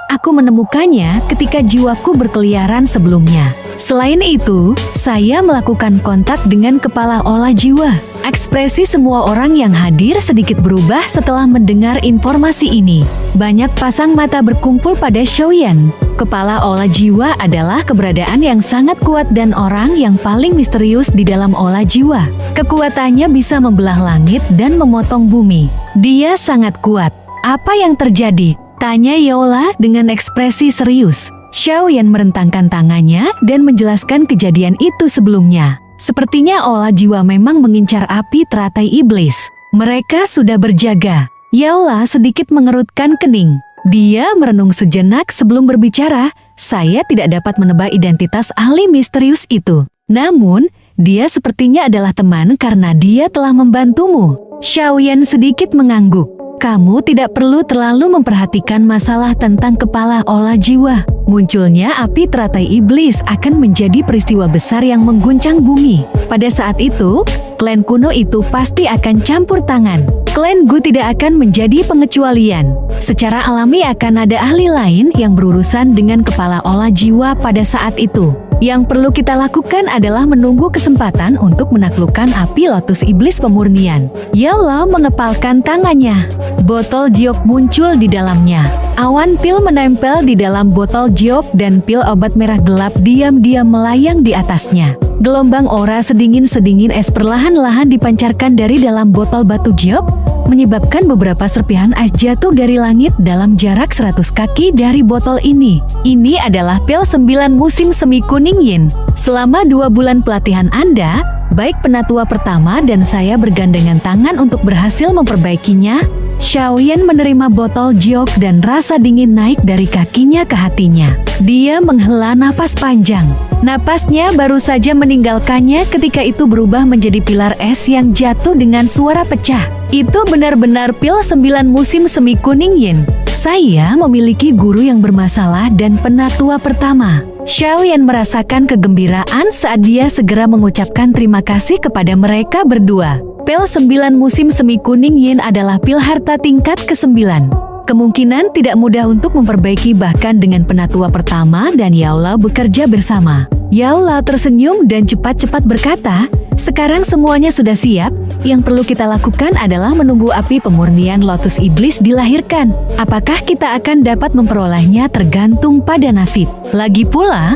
"Aku menemukannya ketika jiwaku berkeliaran sebelumnya. Selain itu, saya melakukan kontak dengan kepala olah jiwa." Ekspresi semua orang yang hadir sedikit berubah setelah mendengar informasi ini. Banyak pasang mata berkumpul pada Xiaoyan. Kepala olah jiwa adalah keberadaan yang sangat kuat dan orang yang paling misterius di dalam olah jiwa. Kekuatannya bisa membelah langit dan memotong bumi. Dia sangat kuat. Apa yang terjadi? Tanya Yola dengan ekspresi serius. Xiaoyan merentangkan tangannya dan menjelaskan kejadian itu sebelumnya. Sepertinya olah jiwa memang mengincar api teratai iblis. Mereka sudah berjaga. Yaola sedikit mengerutkan kening. Dia merenung sejenak sebelum berbicara. Saya tidak dapat menebak identitas ahli misterius itu. Namun, dia sepertinya adalah teman karena dia telah membantumu. Xiaoyan sedikit mengangguk. Kamu tidak perlu terlalu memperhatikan masalah tentang kepala olah jiwa. Munculnya api teratai iblis akan menjadi peristiwa besar yang mengguncang bumi. Pada saat itu, klan kuno itu pasti akan campur tangan. Klan Gu tidak akan menjadi pengecualian. Secara alami akan ada ahli lain yang berurusan dengan kepala olah jiwa pada saat itu. Yang perlu kita lakukan adalah menunggu kesempatan untuk menaklukkan api lotus iblis pemurnian. Yaola mengepalkan tangannya. Botol jiok muncul di dalamnya. Awan pil menempel di dalam botol jiok dan pil obat merah gelap diam-diam melayang di atasnya. Gelombang aura sedingin-sedingin es perlahan-lahan dipancarkan dari dalam botol batu jiok, menyebabkan beberapa serpihan es jatuh dari langit dalam jarak 100 kaki dari botol ini. Ini adalah pil 9 musim semi kuning yin. Selama 2 bulan pelatihan Anda, baik penatua pertama dan saya bergandengan tangan untuk berhasil memperbaikinya. Xiaoyan menerima botol jiok dan rasa dingin naik dari kakinya ke hatinya. Dia menghela napas panjang. Napasnya baru saja meninggalkannya ketika itu berubah menjadi pilar es yang jatuh dengan suara pecah. Itu benar-benar pil 9 musim semi kuning yin. Saya memiliki guru yang bermasalah dan penatua pertama. Xiaoyan merasakan kegembiraan saat dia segera mengucapkan terima kasih kepada mereka berdua. Pil 9 musim semi kuning yin adalah pil harta tingkat ke-9. Kemungkinan tidak mudah untuk memperbaiki bahkan dengan penatua pertama dan Yaola bekerja bersama. Yaola tersenyum dan cepat-cepat berkata, sekarang semuanya sudah siap, yang perlu kita lakukan adalah menunggu api pemurnian lotus iblis dilahirkan. Apakah kita akan dapat memperolehnya tergantung pada nasib. Lagi pula,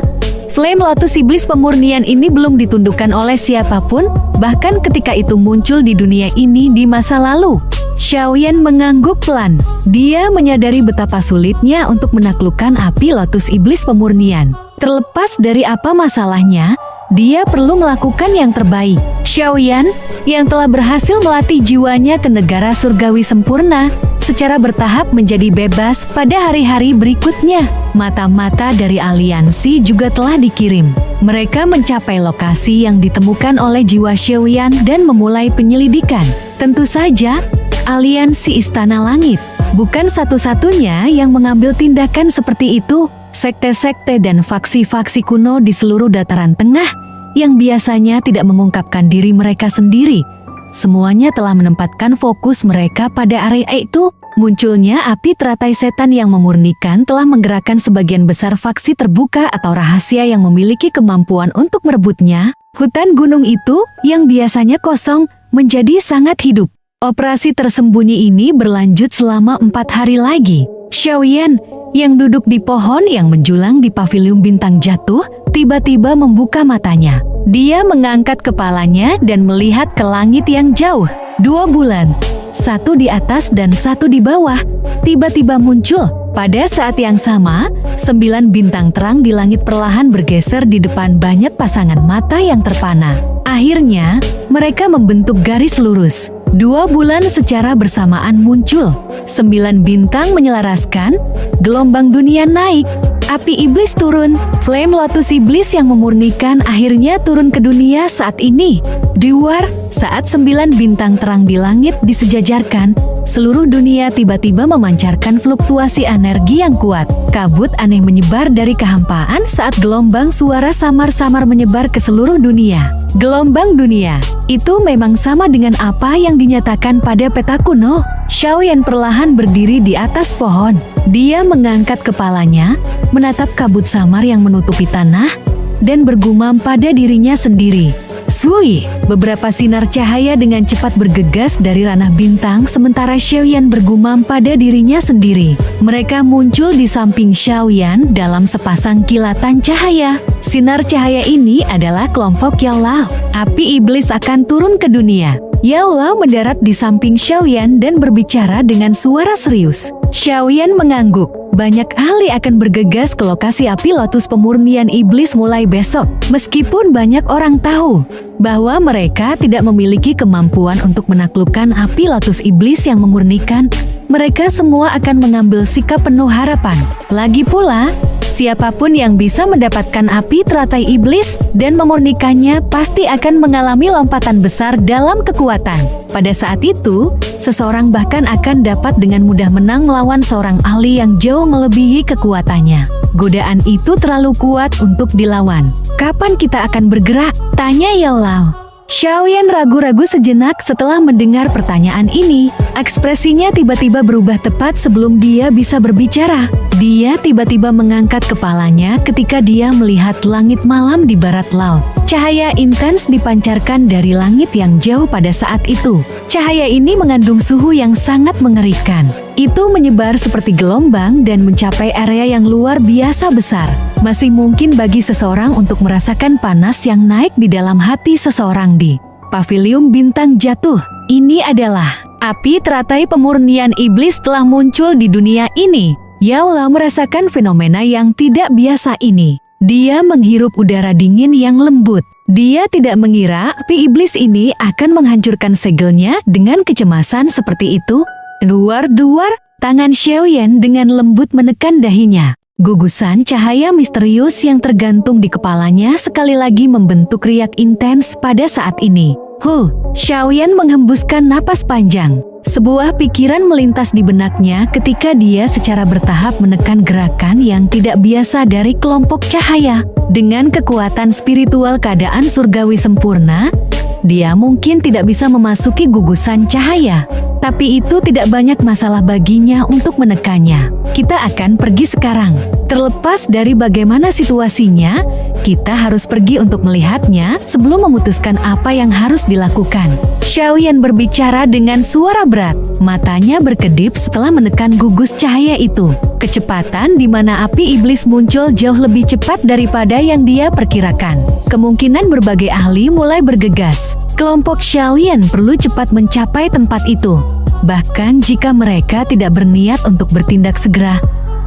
flame lotus iblis pemurnian ini belum ditundukkan oleh siapapun, bahkan ketika itu muncul di dunia ini di masa lalu. Xiaoyan mengangguk pelan. Dia menyadari betapa sulitnya untuk menaklukkan api lotus iblis pemurnian. Terlepas dari apa masalahnya, dia perlu melakukan yang terbaik. Xiaoyan, yang telah berhasil melatih jiwanya ke negara surgawi sempurna, secara bertahap menjadi bebas pada hari-hari berikutnya. Mata-mata dari aliansi juga telah dikirim. Mereka mencapai lokasi yang ditemukan oleh jiwa Xiaoyan dan memulai penyelidikan. Tentu saja, aliansi Istana Langit bukan satu-satunya yang mengambil tindakan seperti itu. Sekte-sekte dan faksi-faksi kuno di seluruh dataran tengah yang biasanya tidak mengungkapkan diri mereka sendiri, semuanya telah menempatkan fokus mereka pada area itu. Munculnya api teratai setan yang memurnikan telah menggerakkan sebagian besar faksi terbuka atau rahasia yang memiliki kemampuan untuk merebutnya. Hutan gunung itu, yang biasanya kosong, menjadi sangat hidup. Operasi tersembunyi ini berlanjut selama 4 hari lagi. Xiaoyan, yang duduk di pohon yang menjulang di paviliun bintang jatuh, tiba-tiba membuka matanya. Dia mengangkat kepalanya dan melihat ke langit yang jauh. 2 bulan, satu di atas dan satu di bawah, tiba-tiba muncul. Pada saat yang sama, 9 bintang terang di langit perlahan bergeser di depan banyak pasangan mata yang terpana. Akhirnya, mereka membentuk garis lurus. 2 bulan secara bersamaan muncul. 9 bintang menyelaraskan, gelombang dunia naik, api iblis turun, flame lotus iblis yang memurnikan akhirnya turun ke dunia saat ini. Di luar, saat 9 bintang terang di langit disejajarkan, seluruh dunia tiba-tiba memancarkan fluktuasi energi yang kuat. Kabut aneh menyebar dari kehampaan saat gelombang suara samar-samar menyebar ke seluruh dunia. Gelombang dunia, itu memang sama dengan apa yang dinyatakan pada peta kuno. Xiaoyan perlahan berdiri di atas pohon. Dia mengangkat kepalanya, menatap kabut samar yang menutupi tanah, dan bergumam pada dirinya sendiri. Sui, beberapa sinar cahaya dengan cepat bergegas dari ranah bintang sementara Xiaoyan bergumam pada dirinya sendiri. Mereka muncul di samping Xiaoyan dalam sepasang kilatan cahaya. Sinar cahaya ini adalah kelompok Yaola. Api iblis akan turun ke dunia. Yaola mendarat di samping Xiaoyan dan berbicara dengan suara serius. Xiaoyan mengangguk. banyak ahli akan bergegas ke lokasi api lotus pemurnian iblis mulai besok. Meskipun banyak orang tahu bahwa mereka tidak memiliki kemampuan untuk menaklukkan api lotus iblis yang memurnikan, mereka semua akan mengambil sikap penuh harapan. Lagi pula, siapapun yang bisa mendapatkan api teratai iblis dan memurnikannya pasti akan mengalami lompatan besar dalam kekuatan. Pada saat itu, seseorang bahkan akan dapat dengan mudah menang melawan seorang ahli yang jauh melebihi kekuatannya. Godaan itu terlalu kuat untuk dilawan. Kapan kita akan bergerak? Tanya Yao Lao. Xiaoyan ragu-ragu sejenak setelah mendengar pertanyaan ini. Ekspresinya tiba-tiba berubah tepat sebelum dia bisa berbicara. Dia tiba-tiba mengangkat kepalanya ketika dia melihat langit malam di barat laut. Cahaya intens dipancarkan dari langit yang jauh pada saat itu. Cahaya ini mengandung suhu yang sangat mengerikan. Itu menyebar seperti gelombang dan mencapai area yang luar biasa besar. Masih mungkin bagi seseorang untuk merasakan panas yang naik di dalam hati seseorang di Paviliun Bintang Jatuh. Ini adalah api teratai pemurnian iblis telah muncul di dunia ini. Yao Lao merasakan fenomena yang tidak biasa ini. Dia menghirup udara dingin yang lembut. Dia tidak mengira api iblis ini akan menghancurkan segelnya dengan kecemasan seperti itu. Duar-duar, tangan Xiaoyan dengan lembut menekan dahinya. Gugusan cahaya misterius yang tergantung di kepalanya sekali lagi membentuk riak intens pada saat ini. Xiaoyan menghembuskan napas panjang. Sebuah pikiran melintas di benaknya ketika dia secara bertahap menekan gerakan yang tidak biasa dari kelompok cahaya. Dengan kekuatan spiritual keadaan surgawi sempurna, dia mungkin tidak bisa memasuki gugusan cahaya. Tapi itu tidak banyak masalah baginya untuk menekannya. Kita akan pergi sekarang. Terlepas dari bagaimana situasinya, kita harus pergi untuk melihatnya sebelum memutuskan apa yang harus dilakukan. Xiaoyan berbicara dengan suara berat. Matanya berkedip setelah menekan gugus cahaya itu. Kecepatan di mana api iblis muncul jauh lebih cepat daripada yang dia perkirakan. Kemungkinan berbagai ahli mulai bergegas. Kelompok Xiaoyan perlu cepat mencapai tempat itu. Bahkan jika mereka tidak berniat untuk bertindak segera,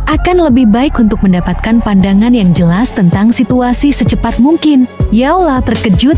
akan lebih baik untuk mendapatkan pandangan yang jelas tentang situasi secepat mungkin. Yao Lao terkejut,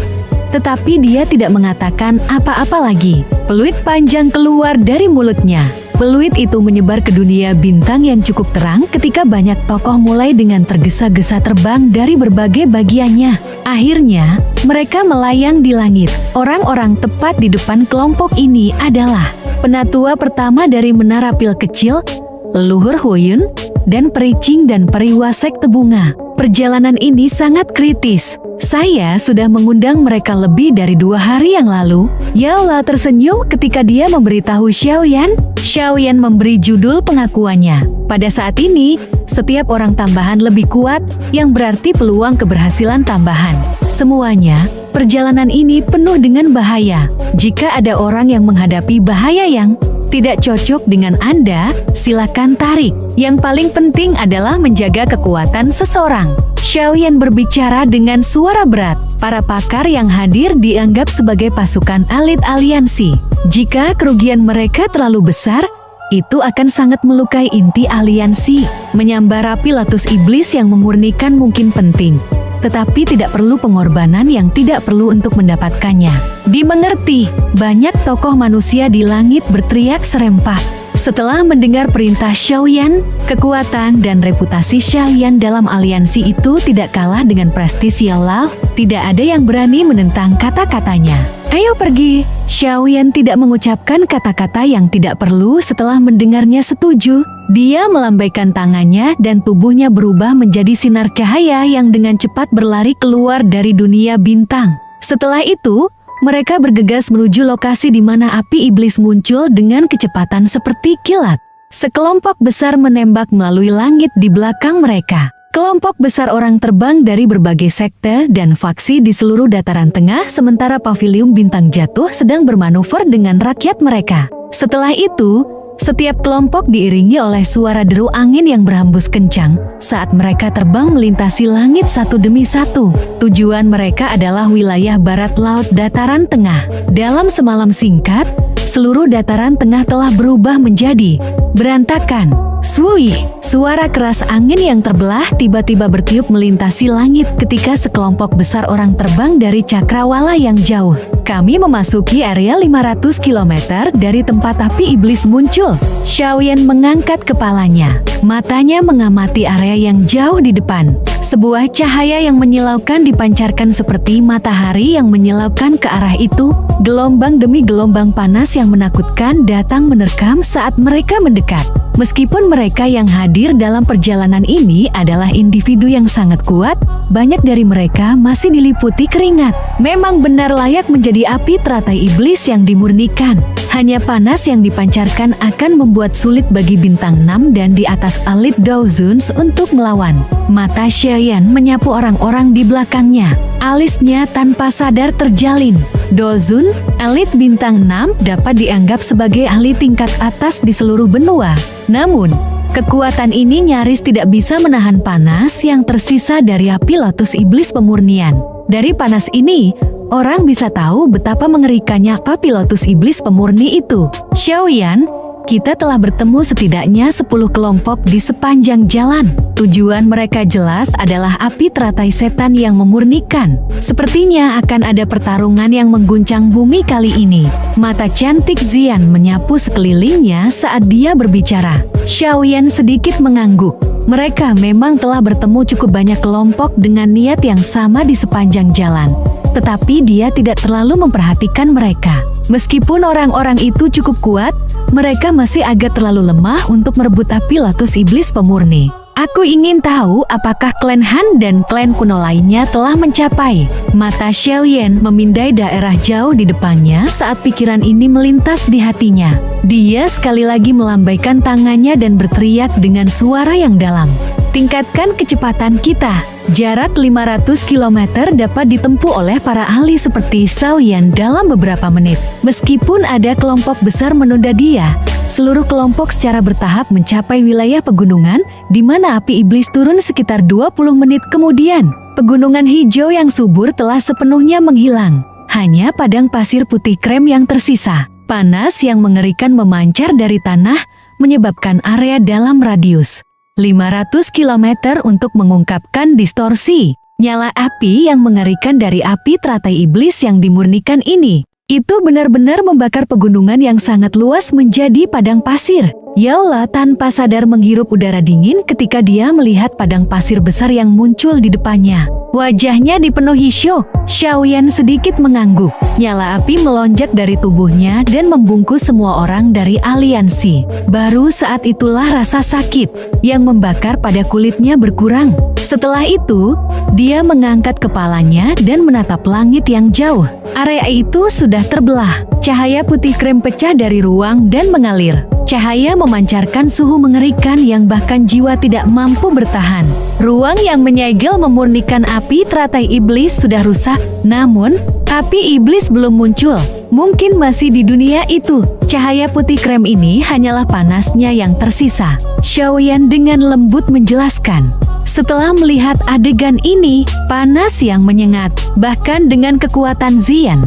tetapi dia tidak mengatakan apa-apa lagi. Peluit panjang keluar dari mulutnya. Peluit itu menyebar ke dunia bintang yang cukup terang ketika banyak tokoh mulai dengan tergesa-gesa terbang dari berbagai bagiannya. Akhirnya, mereka melayang di langit. Orang-orang tepat di depan kelompok ini adalah penatua pertama dari Menara Pil Kecil, leluhur Huyun, dan Pericing dan Periwa Sekte Bunga. Perjalanan ini sangat kritis. Saya sudah mengundang mereka lebih dari 2 hari yang lalu. Yao Lao tersenyum ketika dia memberitahu Xiaoyan. Xiaoyan memberi judul pengakuannya. Pada saat ini, setiap orang tambahan lebih kuat, yang berarti peluang keberhasilan tambahan. Semuanya, perjalanan ini penuh dengan bahaya. Jika ada orang yang menghadapi bahaya yang tidak cocok dengan Anda, silakan tarik. Yang paling penting adalah menjaga kekuatan seseorang. Xiaoyan berbicara dengan suara berat. Para pakar yang hadir dianggap sebagai pasukan elit aliansi. Jika kerugian mereka terlalu besar, itu akan sangat melukai inti aliansi. Menyambar api lotus iblis yang memurnikan mungkin penting, tetapi tidak perlu pengorbanan yang tidak perlu untuk mendapatkannya. Dimengerti, banyak tokoh manusia di langit berteriak serempak. Setelah mendengar perintah Xiaoyan, kekuatan dan reputasi Xiaoyan dalam aliansi itu tidak kalah dengan prestis Yao Lao. Tidak ada yang berani menentang kata-katanya. Ayo pergi. Xiaoyan tidak mengucapkan kata-kata yang tidak perlu setelah mendengarnya setuju. Dia melambaikan tangannya dan tubuhnya berubah menjadi sinar cahaya yang dengan cepat berlari keluar dari dunia bintang. Setelah itu, mereka bergegas menuju lokasi di mana api iblis muncul dengan kecepatan seperti kilat. Sekelompok besar menembak melalui langit di belakang mereka. Kelompok besar orang terbang dari berbagai sekte dan faksi di seluruh dataran tengah, sementara Paviliun Bintang Jatuh sedang bermanuver dengan rakyat mereka. Setelah itu, setiap kelompok diiringi oleh suara deru angin yang berhembus kencang saat mereka terbang melintasi langit satu demi satu. Tujuan mereka adalah wilayah barat laut dataran tengah. Dalam semalam singkat, seluruh dataran tengah telah berubah menjadi berantakan. Swui, suara keras angin yang terbelah tiba-tiba bertiup melintasi langit ketika sekelompok besar orang terbang dari cakrawala yang jauh. Kami memasuki area 500 km dari tempat api iblis muncul. Xiaoyan mengangkat kepalanya. Matanya mengamati area yang jauh di depan. Sebuah cahaya yang menyilaukan dipancarkan seperti matahari yang menyilaukan ke arah itu. Gelombang demi gelombang panas yang menakutkan datang menerkam saat mereka mendekat. Meskipun mereka yang hadir dalam perjalanan ini adalah individu yang sangat kuat, banyak dari mereka masih diliputi keringat. Memang benar layak menjadi api teratai iblis yang dimurnikan. Hanya panas yang dipancarkan akan membuat sulit bagi bintang 6 dan di atas elit Daozuns untuk melawan. Mata Xiaoyan menyapu orang-orang di belakangnya. Alisnya tanpa sadar terjalin. Daozun, elit bintang 6 dapat dianggap sebagai ahli tingkat atas di seluruh benua. Namun, kekuatan ini nyaris tidak bisa menahan panas yang tersisa dari api lotus iblis pemurnian. Dari panas ini, orang bisa tahu betapa mengerikannya api lotus iblis pemurni itu. Xiaoyan, kita telah bertemu setidaknya 10 kelompok di sepanjang jalan. Tujuan mereka jelas adalah api teratai setan yang memurnikan. Sepertinya akan ada pertarungan yang mengguncang bumi kali ini. Mata cantik Xian menyapu sekelilingnya saat dia berbicara. Xiaoyan sedikit mengangguk. Mereka memang telah bertemu cukup banyak kelompok dengan niat yang sama di sepanjang jalan. Tetapi dia tidak terlalu memperhatikan mereka. Meskipun orang-orang itu cukup kuat, mereka masih agak terlalu lemah untuk merebut api lotus iblis pemurni. Aku ingin tahu apakah klan Han dan klan kuno lainnya telah mencapai. Mata Xiaoyan memindai daerah jauh di depannya saat pikiran ini melintas di hatinya. Dia sekali lagi melambaikan tangannya dan berteriak dengan suara yang dalam. Tingkatkan kecepatan kita. Jarak 500 km dapat ditempuh oleh para ahli seperti Xiaoyan dalam beberapa menit. Meskipun ada kelompok besar menunda dia, seluruh kelompok secara bertahap mencapai wilayah pegunungan, di mana api iblis turun sekitar 20 menit kemudian. Pegunungan hijau yang subur telah sepenuhnya menghilang. Hanya padang pasir putih krem yang tersisa. Panas yang mengerikan memancar dari tanah, menyebabkan area dalam radius 500 km untuk mengungkapkan distorsi. Nyala api yang mengerikan dari api teratai iblis yang dimurnikan ini. Itu benar-benar membakar pegunungan yang sangat luas menjadi padang pasir. Yaola tanpa sadar menghirup udara dingin ketika dia melihat padang pasir besar yang muncul di depannya. Wajahnya dipenuhi syok. Xiaoyan sedikit mengangguk. Nyala api melonjak dari tubuhnya dan membungkus semua orang dari aliansi. Baru saat itulah rasa sakit yang membakar pada kulitnya berkurang. Setelah itu, dia mengangkat kepalanya dan menatap langit yang jauh. Area itu sudah terbelah. Cahaya putih krem pecah dari ruang dan mengalir. Cahaya memancarkan suhu mengerikan yang bahkan jiwa tidak mampu bertahan. Ruang yang menyegel memurnikan api teratai iblis sudah rusak, namun api iblis belum muncul. Mungkin masih di dunia itu. Cahaya putih krem ini hanyalah panasnya yang tersisa. Xiaoyan dengan lembut menjelaskan. Setelah melihat adegan ini, panas yang menyengat, bahkan dengan kekuatan Xian.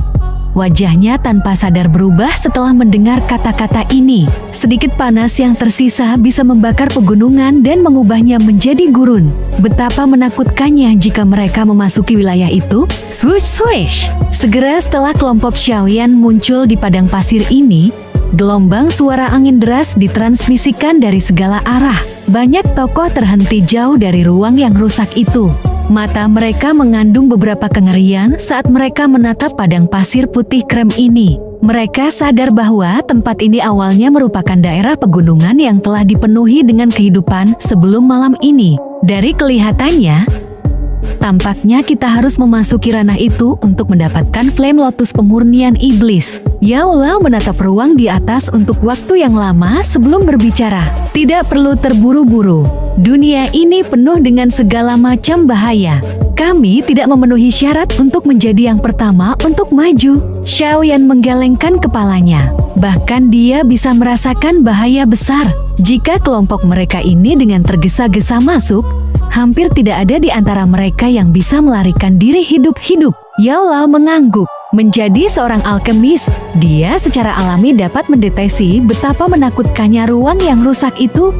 Wajahnya tanpa sadar berubah setelah mendengar kata-kata ini. Sedikit panas yang tersisa bisa membakar pegunungan dan mengubahnya menjadi gurun. Betapa menakutkannya jika mereka memasuki wilayah itu. Swish swish. Segera setelah kelompok Xiaoyan muncul di padang pasir ini, gelombang suara angin deras ditransmisikan dari segala arah. Banyak tokoh terhenti jauh dari ruang yang rusak itu. Mata mereka mengandung beberapa kengerian saat mereka menatap padang pasir putih krem ini. Mereka sadar bahwa tempat ini awalnya merupakan daerah pegunungan yang telah dipenuhi dengan kehidupan sebelum malam ini. Dari kelihatannya, tampaknya kita harus memasuki ranah itu untuk mendapatkan flame lotus pemurnian iblis. Yaola menatap ruang di atas untuk waktu yang lama sebelum berbicara. Tidak perlu terburu-buru. Dunia ini penuh dengan segala macam bahaya. Kami tidak memenuhi syarat untuk menjadi yang pertama untuk maju. Xiaoyan menggelengkan kepalanya. Bahkan dia bisa merasakan bahaya besar. Jika kelompok mereka ini dengan tergesa-gesa masuk, hampir tidak ada di antara mereka yang bisa melarikan diri hidup-hidup. Yaola mengangguk. Menjadi seorang alkemis, dia secara alami dapat mendeteksi betapa menakutkannya ruang yang rusak itu.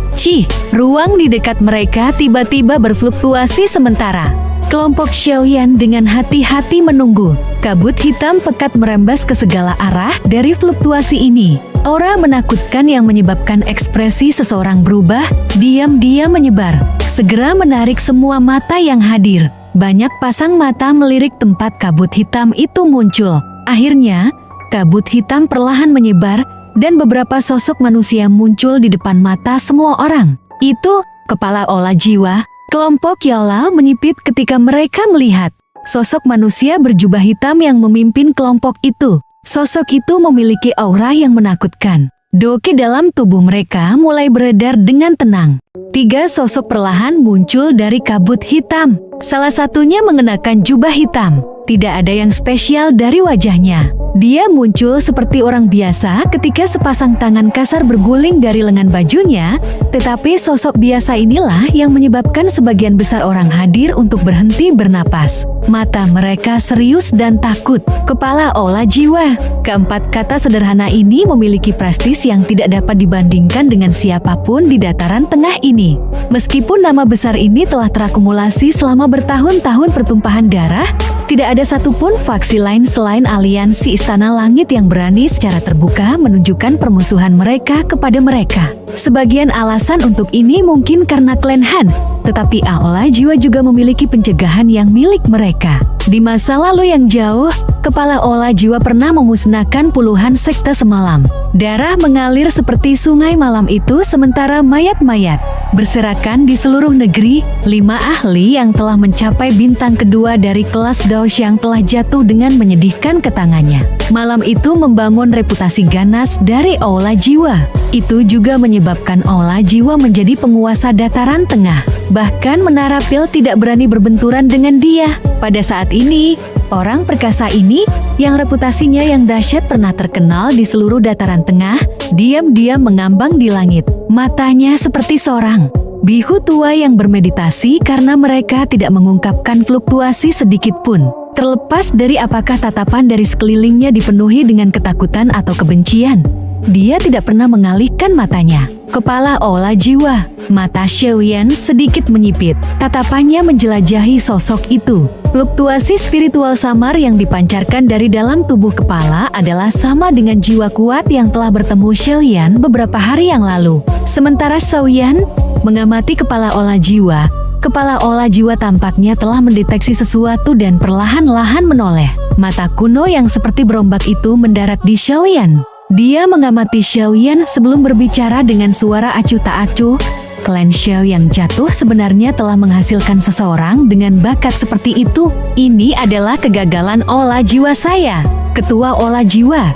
Ruang di dekat mereka tiba-tiba berfluktuasi sementara. Kelompok Xiaoyan dengan hati-hati menunggu. Kabut hitam pekat merembas ke segala arah dari fluktuasi ini. Aura menakutkan yang menyebabkan ekspresi seseorang berubah, diam-diam menyebar. Segera menarik semua mata yang hadir. Banyak pasang mata melirik tempat kabut hitam itu muncul. Akhirnya, kabut hitam perlahan menyebar dan beberapa sosok manusia muncul di depan mata semua orang. Itu kepala olah jiwa. Kelompok Yaola menyipit ketika mereka melihat sosok manusia berjubah hitam yang memimpin kelompok itu. Sosok itu memiliki aura yang menakutkan. Doki dalam tubuh mereka mulai beredar dengan tenang. 3 sosok perlahan muncul dari kabut hitam. Salah satunya mengenakan jubah hitam. Tidak ada yang spesial dari wajahnya. Dia muncul seperti orang biasa ketika sepasang tangan kasar berguling dari lengan bajunya, tetapi sosok biasa inilah yang menyebabkan sebagian besar orang hadir untuk berhenti bernapas. Mata mereka serius dan takut. Kepala olah jiwa. Keempat kata sederhana ini memiliki prestis yang tidak dapat dibandingkan dengan siapapun di dataran tengah ini. Meskipun nama besar ini telah terakumulasi selama bertahun-tahun pertumpahan darah, tidak ada satupun faksi lain selain aliansi Istana Langit yang berani secara terbuka menunjukkan permusuhan mereka kepada mereka. Sebagian alasan untuk ini mungkin karena klan Han, tetapi Aola Jiwa juga memiliki pencegahan yang milik mereka. Di masa lalu yang jauh, kepala Aola Jiwa pernah memusnahkan puluhan sekte semalam. Darah mengalir seperti sungai malam itu sementara mayat-mayat berserakan di seluruh negeri. 5 ahli yang telah mencapai bintang kedua dari kelas Daoxiang telah jatuh dengan menyedihkan ke tangannya. Malam itu membangun reputasi ganas dari Aola Jiwa. Itu juga menyebabkan Aola Jiwa menjadi penguasa dataran tengah. Bahkan Menara Pil tidak berani berbenturan dengan dia. Pada saat ini, orang perkasa ini, yang reputasinya yang dahsyat pernah terkenal di seluruh dataran tengah, diam-diam mengambang di langit. Matanya seperti seorang bihu tua yang bermeditasi karena mereka tidak mengungkapkan fluktuasi sedikit pun. Terlepas dari apakah tatapan dari sekelilingnya dipenuhi dengan ketakutan atau kebencian, dia tidak pernah mengalihkan matanya. Kepala Aola Jiwa. Mata Xiaoyan sedikit menyipit. Tatapannya menjelajahi sosok itu. Fluktuasi spiritual samar yang dipancarkan dari dalam tubuh kepala adalah sama dengan jiwa kuat yang telah bertemu Xiaoyan beberapa hari yang lalu. Sementara Xiaoyan mengamati kepala Aola Jiwa, kepala Aola Jiwa tampaknya telah mendeteksi sesuatu dan perlahan-lahan menoleh. Mata kuno yang seperti berombak itu mendarat di Xiaoyan. Dia mengamati Xiaoyan sebelum berbicara dengan suara acuh tak acuh. Klan Xiao yang jatuh sebenarnya telah menghasilkan seseorang dengan bakat seperti itu. Ini adalah kegagalan Aola Jiwa saya, Ketua Aola Jiwa.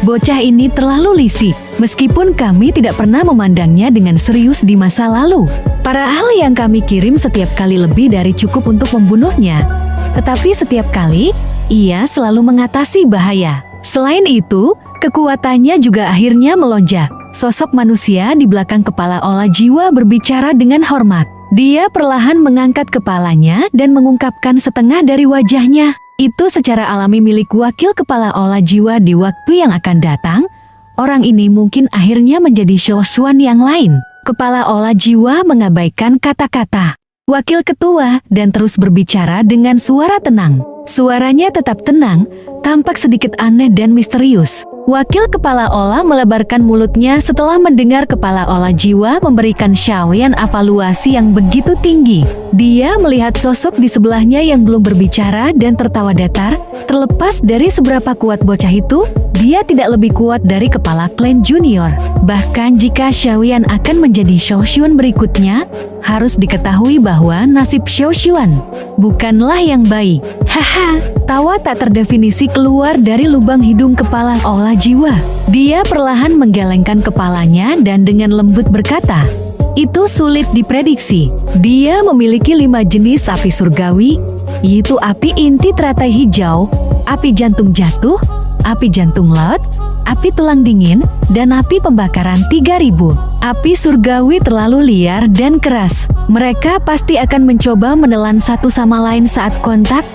Bocah ini terlalu licik. Meskipun kami tidak pernah memandangnya dengan serius di masa lalu, para ahli yang kami kirim setiap kali lebih dari cukup untuk membunuhnya. Tetapi setiap kali, ia selalu mengatasi bahaya. Selain itu, kekuatannya juga akhirnya melonjak. Sosok manusia di belakang kepala Aola Jiwa berbicara dengan hormat. Dia perlahan mengangkat kepalanya dan mengungkapkan setengah dari wajahnya. Itu secara alami milik wakil kepala Aola Jiwa di waktu yang akan datang. Orang ini mungkin akhirnya menjadi Xiaoshuan yang lain. Kepala Aola Jiwa mengabaikan kata-kata wakil ketua dan terus berbicara dengan suara tenang. Suaranya tetap tenang, tampak sedikit aneh dan misterius. Wakil kepala Aola melebarkan mulutnya setelah mendengar kepala Aola Jiwa memberikan Xiaoyan evaluasi yang begitu tinggi. Dia melihat sosok di sebelahnya yang belum berbicara dan tertawa datar. Terlepas dari seberapa kuat bocah itu, dia tidak lebih kuat dari kepala klan junior. Bahkan jika Xiaoyan akan menjadi Xiaoshuan berikutnya, harus diketahui bahwa nasib Xiaoshuan bukanlah yang baik. Haha, tawa tak terdefinisi keluar dari lubang hidung kepala Aola Jiwa. Dia perlahan menggelengkan kepalanya dan dengan lembut berkata, itu sulit diprediksi. Dia memiliki 5 jenis api surgawi, yaitu api inti teratai hijau, api jantung jatuh, api jantung laut, api tulang dingin, dan api pembakaran 3000. Api surgawi terlalu liar dan keras. Mereka pasti akan mencoba menelan satu sama lain saat kontak.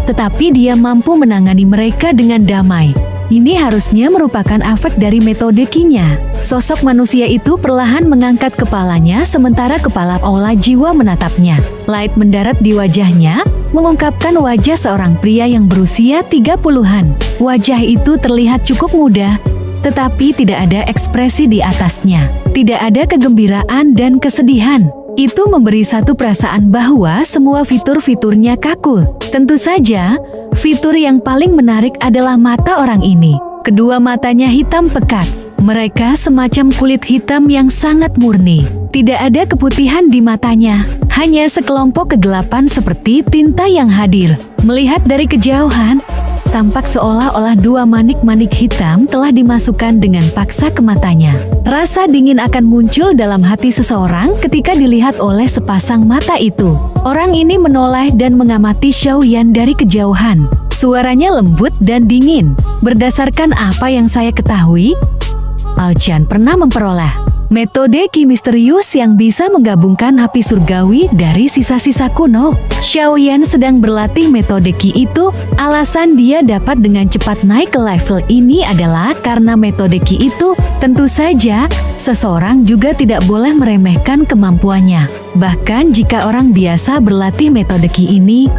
tetapi dia mampu menangani mereka dengan damai. Ini harusnya merupakan efek dari metode Qi-nya. Sosok manusia itu perlahan mengangkat kepalanya sementara kepala Aula Jiwa menatapnya. Light mendarat di wajahnya, mengungkapkan wajah seorang pria yang berusia 30-an. Wajah itu terlihat cukup muda, tetapi tidak ada ekspresi di atasnya. Tidak ada kegembiraan dan kesedihan. Itu memberi satu perasaan bahwa semua fitur-fiturnya kaku. Tentu saja, fitur yang paling menarik adalah mata orang ini. Kedua matanya hitam pekat. Mereka semacam kulit hitam yang sangat murni. Tidak ada keputihan di matanya, hanya sekelompok kegelapan seperti tinta yang hadir. Melihat dari kejauhan, tampak seolah-olah dua manik-manik hitam telah dimasukkan dengan paksa ke matanya. Rasa dingin akan muncul dalam hati seseorang ketika dilihat oleh sepasang mata itu. Orang ini menoleh dan mengamati Xiaoyan dari kejauhan. Suaranya lembut dan dingin. Berdasarkan apa yang saya ketahui, Aljan pernah memperoleh metode Qi misterius yang bisa menggabungkan api surgawi dari sisa-sisa kuno. Xiaoyan sedang berlatih metode Qi itu. Alasan dia dapat dengan cepat naik ke level ini adalah karena metode Qi itu. Tentu saja, seseorang juga tidak boleh meremehkan kemampuannya. Bahkan jika orang biasa berlatih metode Qi ini,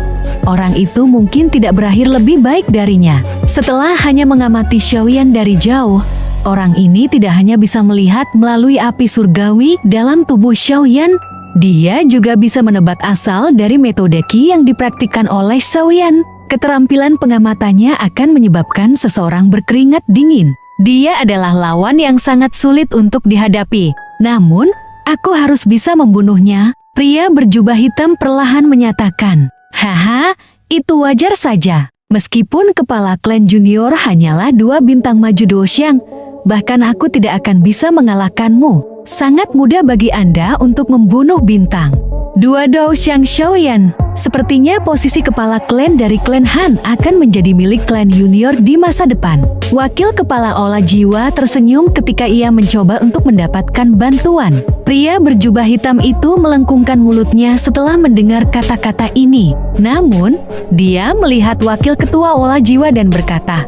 orang itu mungkin tidak berakhir lebih baik darinya. Setelah hanya mengamati Xiaoyan dari jauh, orang ini tidak hanya bisa melihat melalui api surgawi dalam tubuh Xiaoyan, dia juga bisa menebak asal dari metode Qi yang dipraktikkan oleh Xiaoyan. Keterampilan pengamatannya akan menyebabkan seseorang berkeringat dingin. Dia adalah lawan yang sangat sulit untuk dihadapi. Namun, aku harus bisa membunuhnya, pria berjubah hitam perlahan menyatakan. Haha, itu wajar saja. Meskipun kepala klan junior hanyalah 2 bintang maju Doxiang, bahkan aku tidak akan bisa mengalahkanmu. Sangat mudah bagi Anda untuk membunuh bintang 2 Doxiang Xiaoyan. Sepertinya posisi kepala klan dari klan Han akan menjadi milik klan junior di masa depan. Wakil kepala Aula Jiwa tersenyum ketika ia mencoba untuk mendapatkan bantuan. Pria berjubah hitam itu melengkungkan mulutnya setelah mendengar kata-kata ini. Namun, dia melihat wakil ketua Aula Jiwa dan berkata,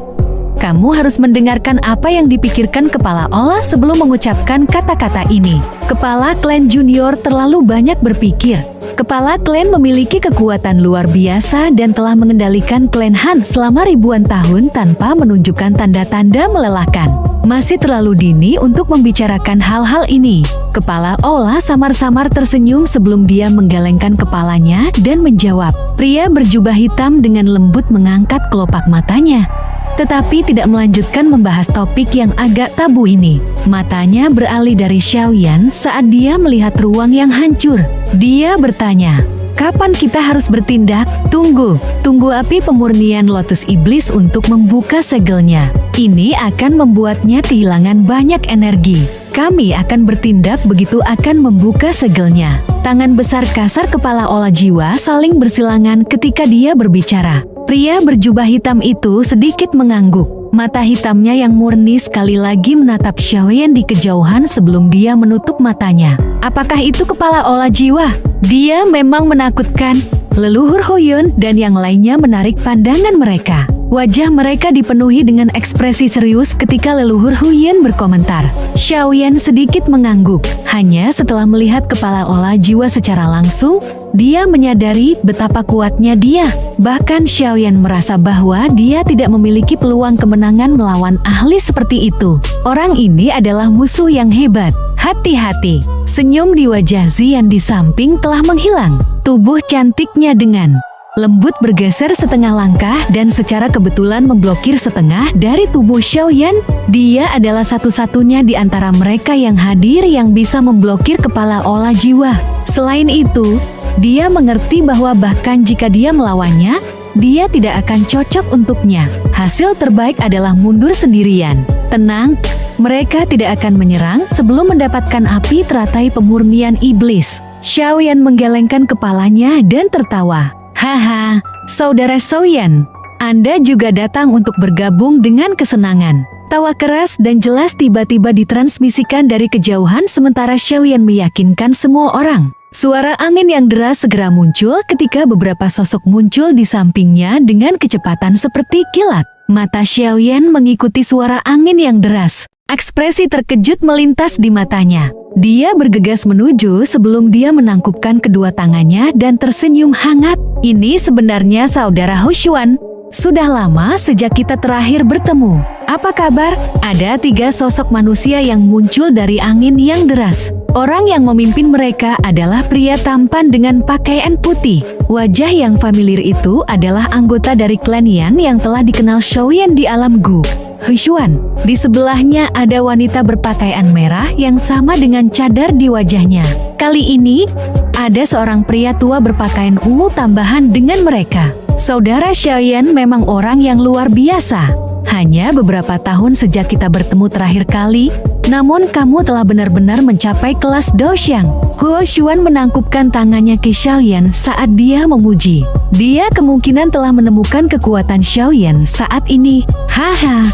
"Kamu harus mendengarkan apa yang dipikirkan kepala Aula sebelum mengucapkan kata-kata ini." Kepala klan junior terlalu banyak berpikir. Kepala klan memiliki kekuatan luar biasa dan telah mengendalikan klan Han selama ribuan tahun tanpa menunjukkan tanda-tanda melelahkan. Masih terlalu dini untuk membicarakan hal-hal ini. Kepala Aula samar-samar tersenyum sebelum dia menggelengkan kepalanya dan menjawab. Pria berjubah hitam dengan lembut mengangkat kelopak matanya, tetapi tidak melanjutkan membahas topik yang agak tabu ini. Matanya beralih dari Xiaoyan saat dia melihat ruang yang hancur. Dia bertanya, "Kapan kita harus bertindak?" Tunggu api pemurnian Lotus Iblis untuk membuka segelnya. Ini akan membuatnya kehilangan banyak energi. Kami akan bertindak begitu akan membuka segelnya. Tangan besar kasar kepala Aula Jiwa saling bersilangan ketika dia berbicara. Pria berjubah hitam itu sedikit mengangguk. Mata hitamnya yang murni sekali lagi menatap Xiaoyan di kejauhan sebelum dia menutup matanya. Apakah itu kepala Aula Jiwa? Dia memang menakutkan. Leluhur Huyun dan yang lainnya menarik pandangan mereka. Wajah mereka dipenuhi dengan ekspresi serius ketika leluhur Huyun berkomentar. Xiaoyan sedikit mengangguk. Hanya setelah melihat kepala Aula Jiwa secara langsung, dia menyadari betapa kuatnya dia. Bahkan Xiaoyan merasa bahwa dia tidak memiliki peluang kemenangan melawan ahli seperti itu. Orang ini adalah musuh yang hebat. Hati-hati. Senyum di wajah Zian di samping telah menghilang. Tubuh cantiknya dengan lembut bergeser setengah langkah dan secara kebetulan memblokir setengah dari tubuh Xiaoyan. Dia adalah satu-satunya di antara mereka yang hadir yang bisa memblokir kepala Aula Jiwa. Selain itu, dia mengerti bahwa bahkan jika dia melawannya, dia tidak akan cocok untuknya. Hasil terbaik adalah mundur sendirian. Tenang, mereka tidak akan menyerang sebelum mendapatkan api teratai pemurnian iblis. Xiaoyan menggelengkan kepalanya dan tertawa. Haha, saudara Xiaoyan, Anda juga datang untuk bergabung dengan kesenangan. Tawa keras dan jelas tiba-tiba ditransmisikan dari kejauhan sementara Xiaoyan meyakinkan semua orang. Suara angin yang deras segera muncul ketika beberapa sosok muncul di sampingnya dengan kecepatan seperti kilat. Mata Xiaoyan mengikuti suara angin yang deras. Ekspresi terkejut melintas di matanya. Dia bergegas menuju sebelum dia menangkupkan kedua tangannya dan tersenyum hangat. Ini sebenarnya saudara Hushuan. Sudah lama sejak kita terakhir bertemu. Apa kabar? Ada 3 sosok manusia yang muncul dari angin yang deras. Orang yang memimpin mereka adalah pria tampan dengan pakaian putih. Wajah yang familiar itu adalah anggota dari klan Yan yang telah dikenal Xiaoyan di alam Gu. Hushuan. Di sebelahnya ada wanita berpakaian merah yang sama dengan cadar di wajahnya. Kali ini, ada seorang pria tua berpakaian ungu tambahan dengan mereka. Saudara Xiaoyan memang orang yang luar biasa. Hanya beberapa tahun sejak kita bertemu terakhir kali, namun kamu telah benar-benar mencapai kelas Doxiang. Hushuan menangkupkan tangannya ke Xiaoyan saat dia memuji. Dia kemungkinan telah menemukan kekuatan Xiaoyan saat ini. Haha.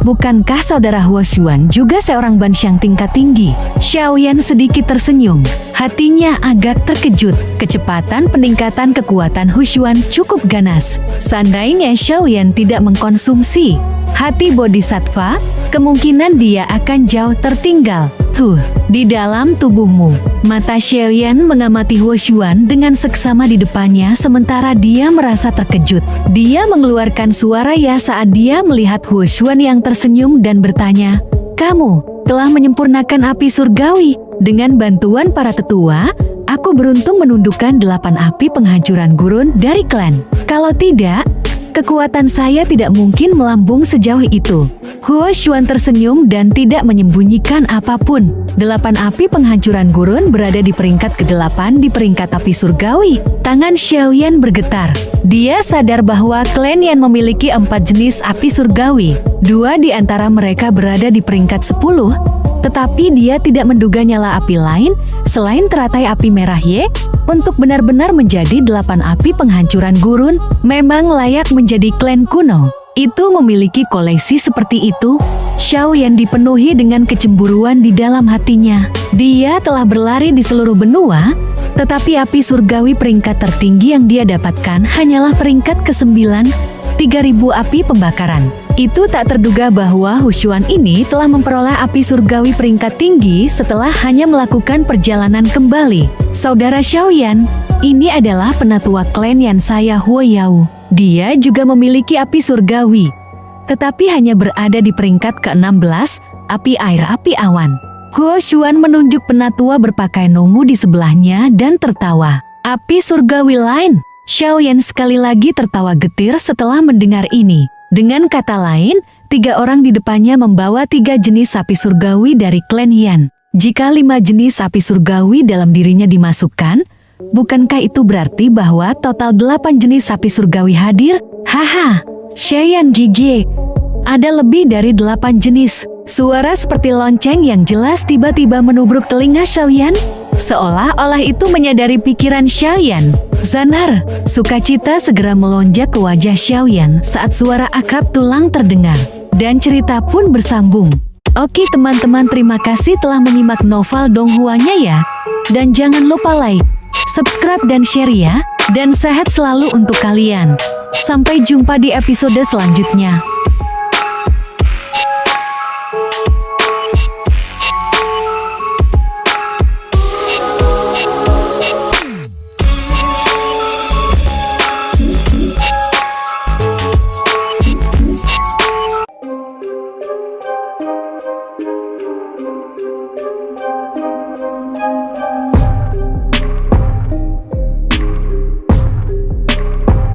Bukankah saudara Hushuan juga seorang Banxiang tingkat tinggi? Xiaoyan sedikit tersenyum. Hatinya agak terkejut. Kecepatan peningkatan kekuatan Hushuan cukup ganas. Seandainya Xiaoyan tidak mengkonsumsi hati bodhisattva, kemungkinan dia akan jauh tertinggal. Di dalam tubuhmu. Mata Xiaoyan mengamati Hushuan dengan seksama di depannya sementara dia merasa terkejut. Dia mengeluarkan suara ya saat dia melihat Hushuan yang tersenyum dan bertanya, "Kamu telah menyempurnakan api surgawi. Dengan bantuan para tetua, aku beruntung menundukkan 8 api penghancuran gurun dari klan. Kalau tidak, kekuatan saya tidak mungkin melambung sejauh itu." Hushuan tersenyum dan tidak menyembunyikan apapun. 8 api penghancuran gurun berada di peringkat ke-8 di peringkat api surgawi. Tangan Xiaoyan bergetar. Dia sadar bahwa klan Yan memiliki 4 jenis api surgawi. 2 di antara mereka berada di peringkat 10, tetapi dia tidak menduga nyala api lain selain teratai api merah Ye untuk benar-benar menjadi 8 api penghancuran gurun. Memang layak menjadi klan kuno. Itu memiliki koleksi seperti itu. Xiaoyan dipenuhi dengan kecemburuan di dalam hatinya. Dia telah berlari di seluruh benua, tetapi api surgawi peringkat tertinggi yang dia dapatkan hanyalah peringkat ke-9, 3000 api pembakaran. Itu tak terduga bahwa Hushuan ini telah memperoleh api surgawi peringkat tinggi setelah hanya melakukan perjalanan kembali. Saudara Xiaoyan, ini adalah penatua klan Yan saya Huoyao. Dia juga memiliki api surgawi, tetapi hanya berada di peringkat ke-16, api air api awan. Hushuan menunjuk penatua berpakaian ungu di sebelahnya dan tertawa. Api surgawi lain. Xiaoyan sekali lagi tertawa getir setelah mendengar ini. Dengan kata lain, 3 orang di depannya membawa 3 jenis api surgawi dari klan Yan. Jika 5 jenis api surgawi dalam dirinya dimasukkan, bukankah itu berarti bahwa total 8 jenis api surgawi hadir? Haha, Xiaoyan jijik. Ada lebih dari 8 jenis. Suara seperti lonceng yang jelas tiba-tiba menubruk telinga Xiaoyan. Seolah-olah itu menyadari pikiran Xiaoyan. Zanar, sukacita segera melonjak ke wajah Xiaoyan saat suara akrab tulang terdengar. Dan cerita pun bersambung. Oke teman-teman, terima kasih telah menyimak novel Donghuanya ya. Dan jangan lupa like, subscribe dan share ya. Dan sehat selalu untuk kalian. Sampai jumpa di episode selanjutnya.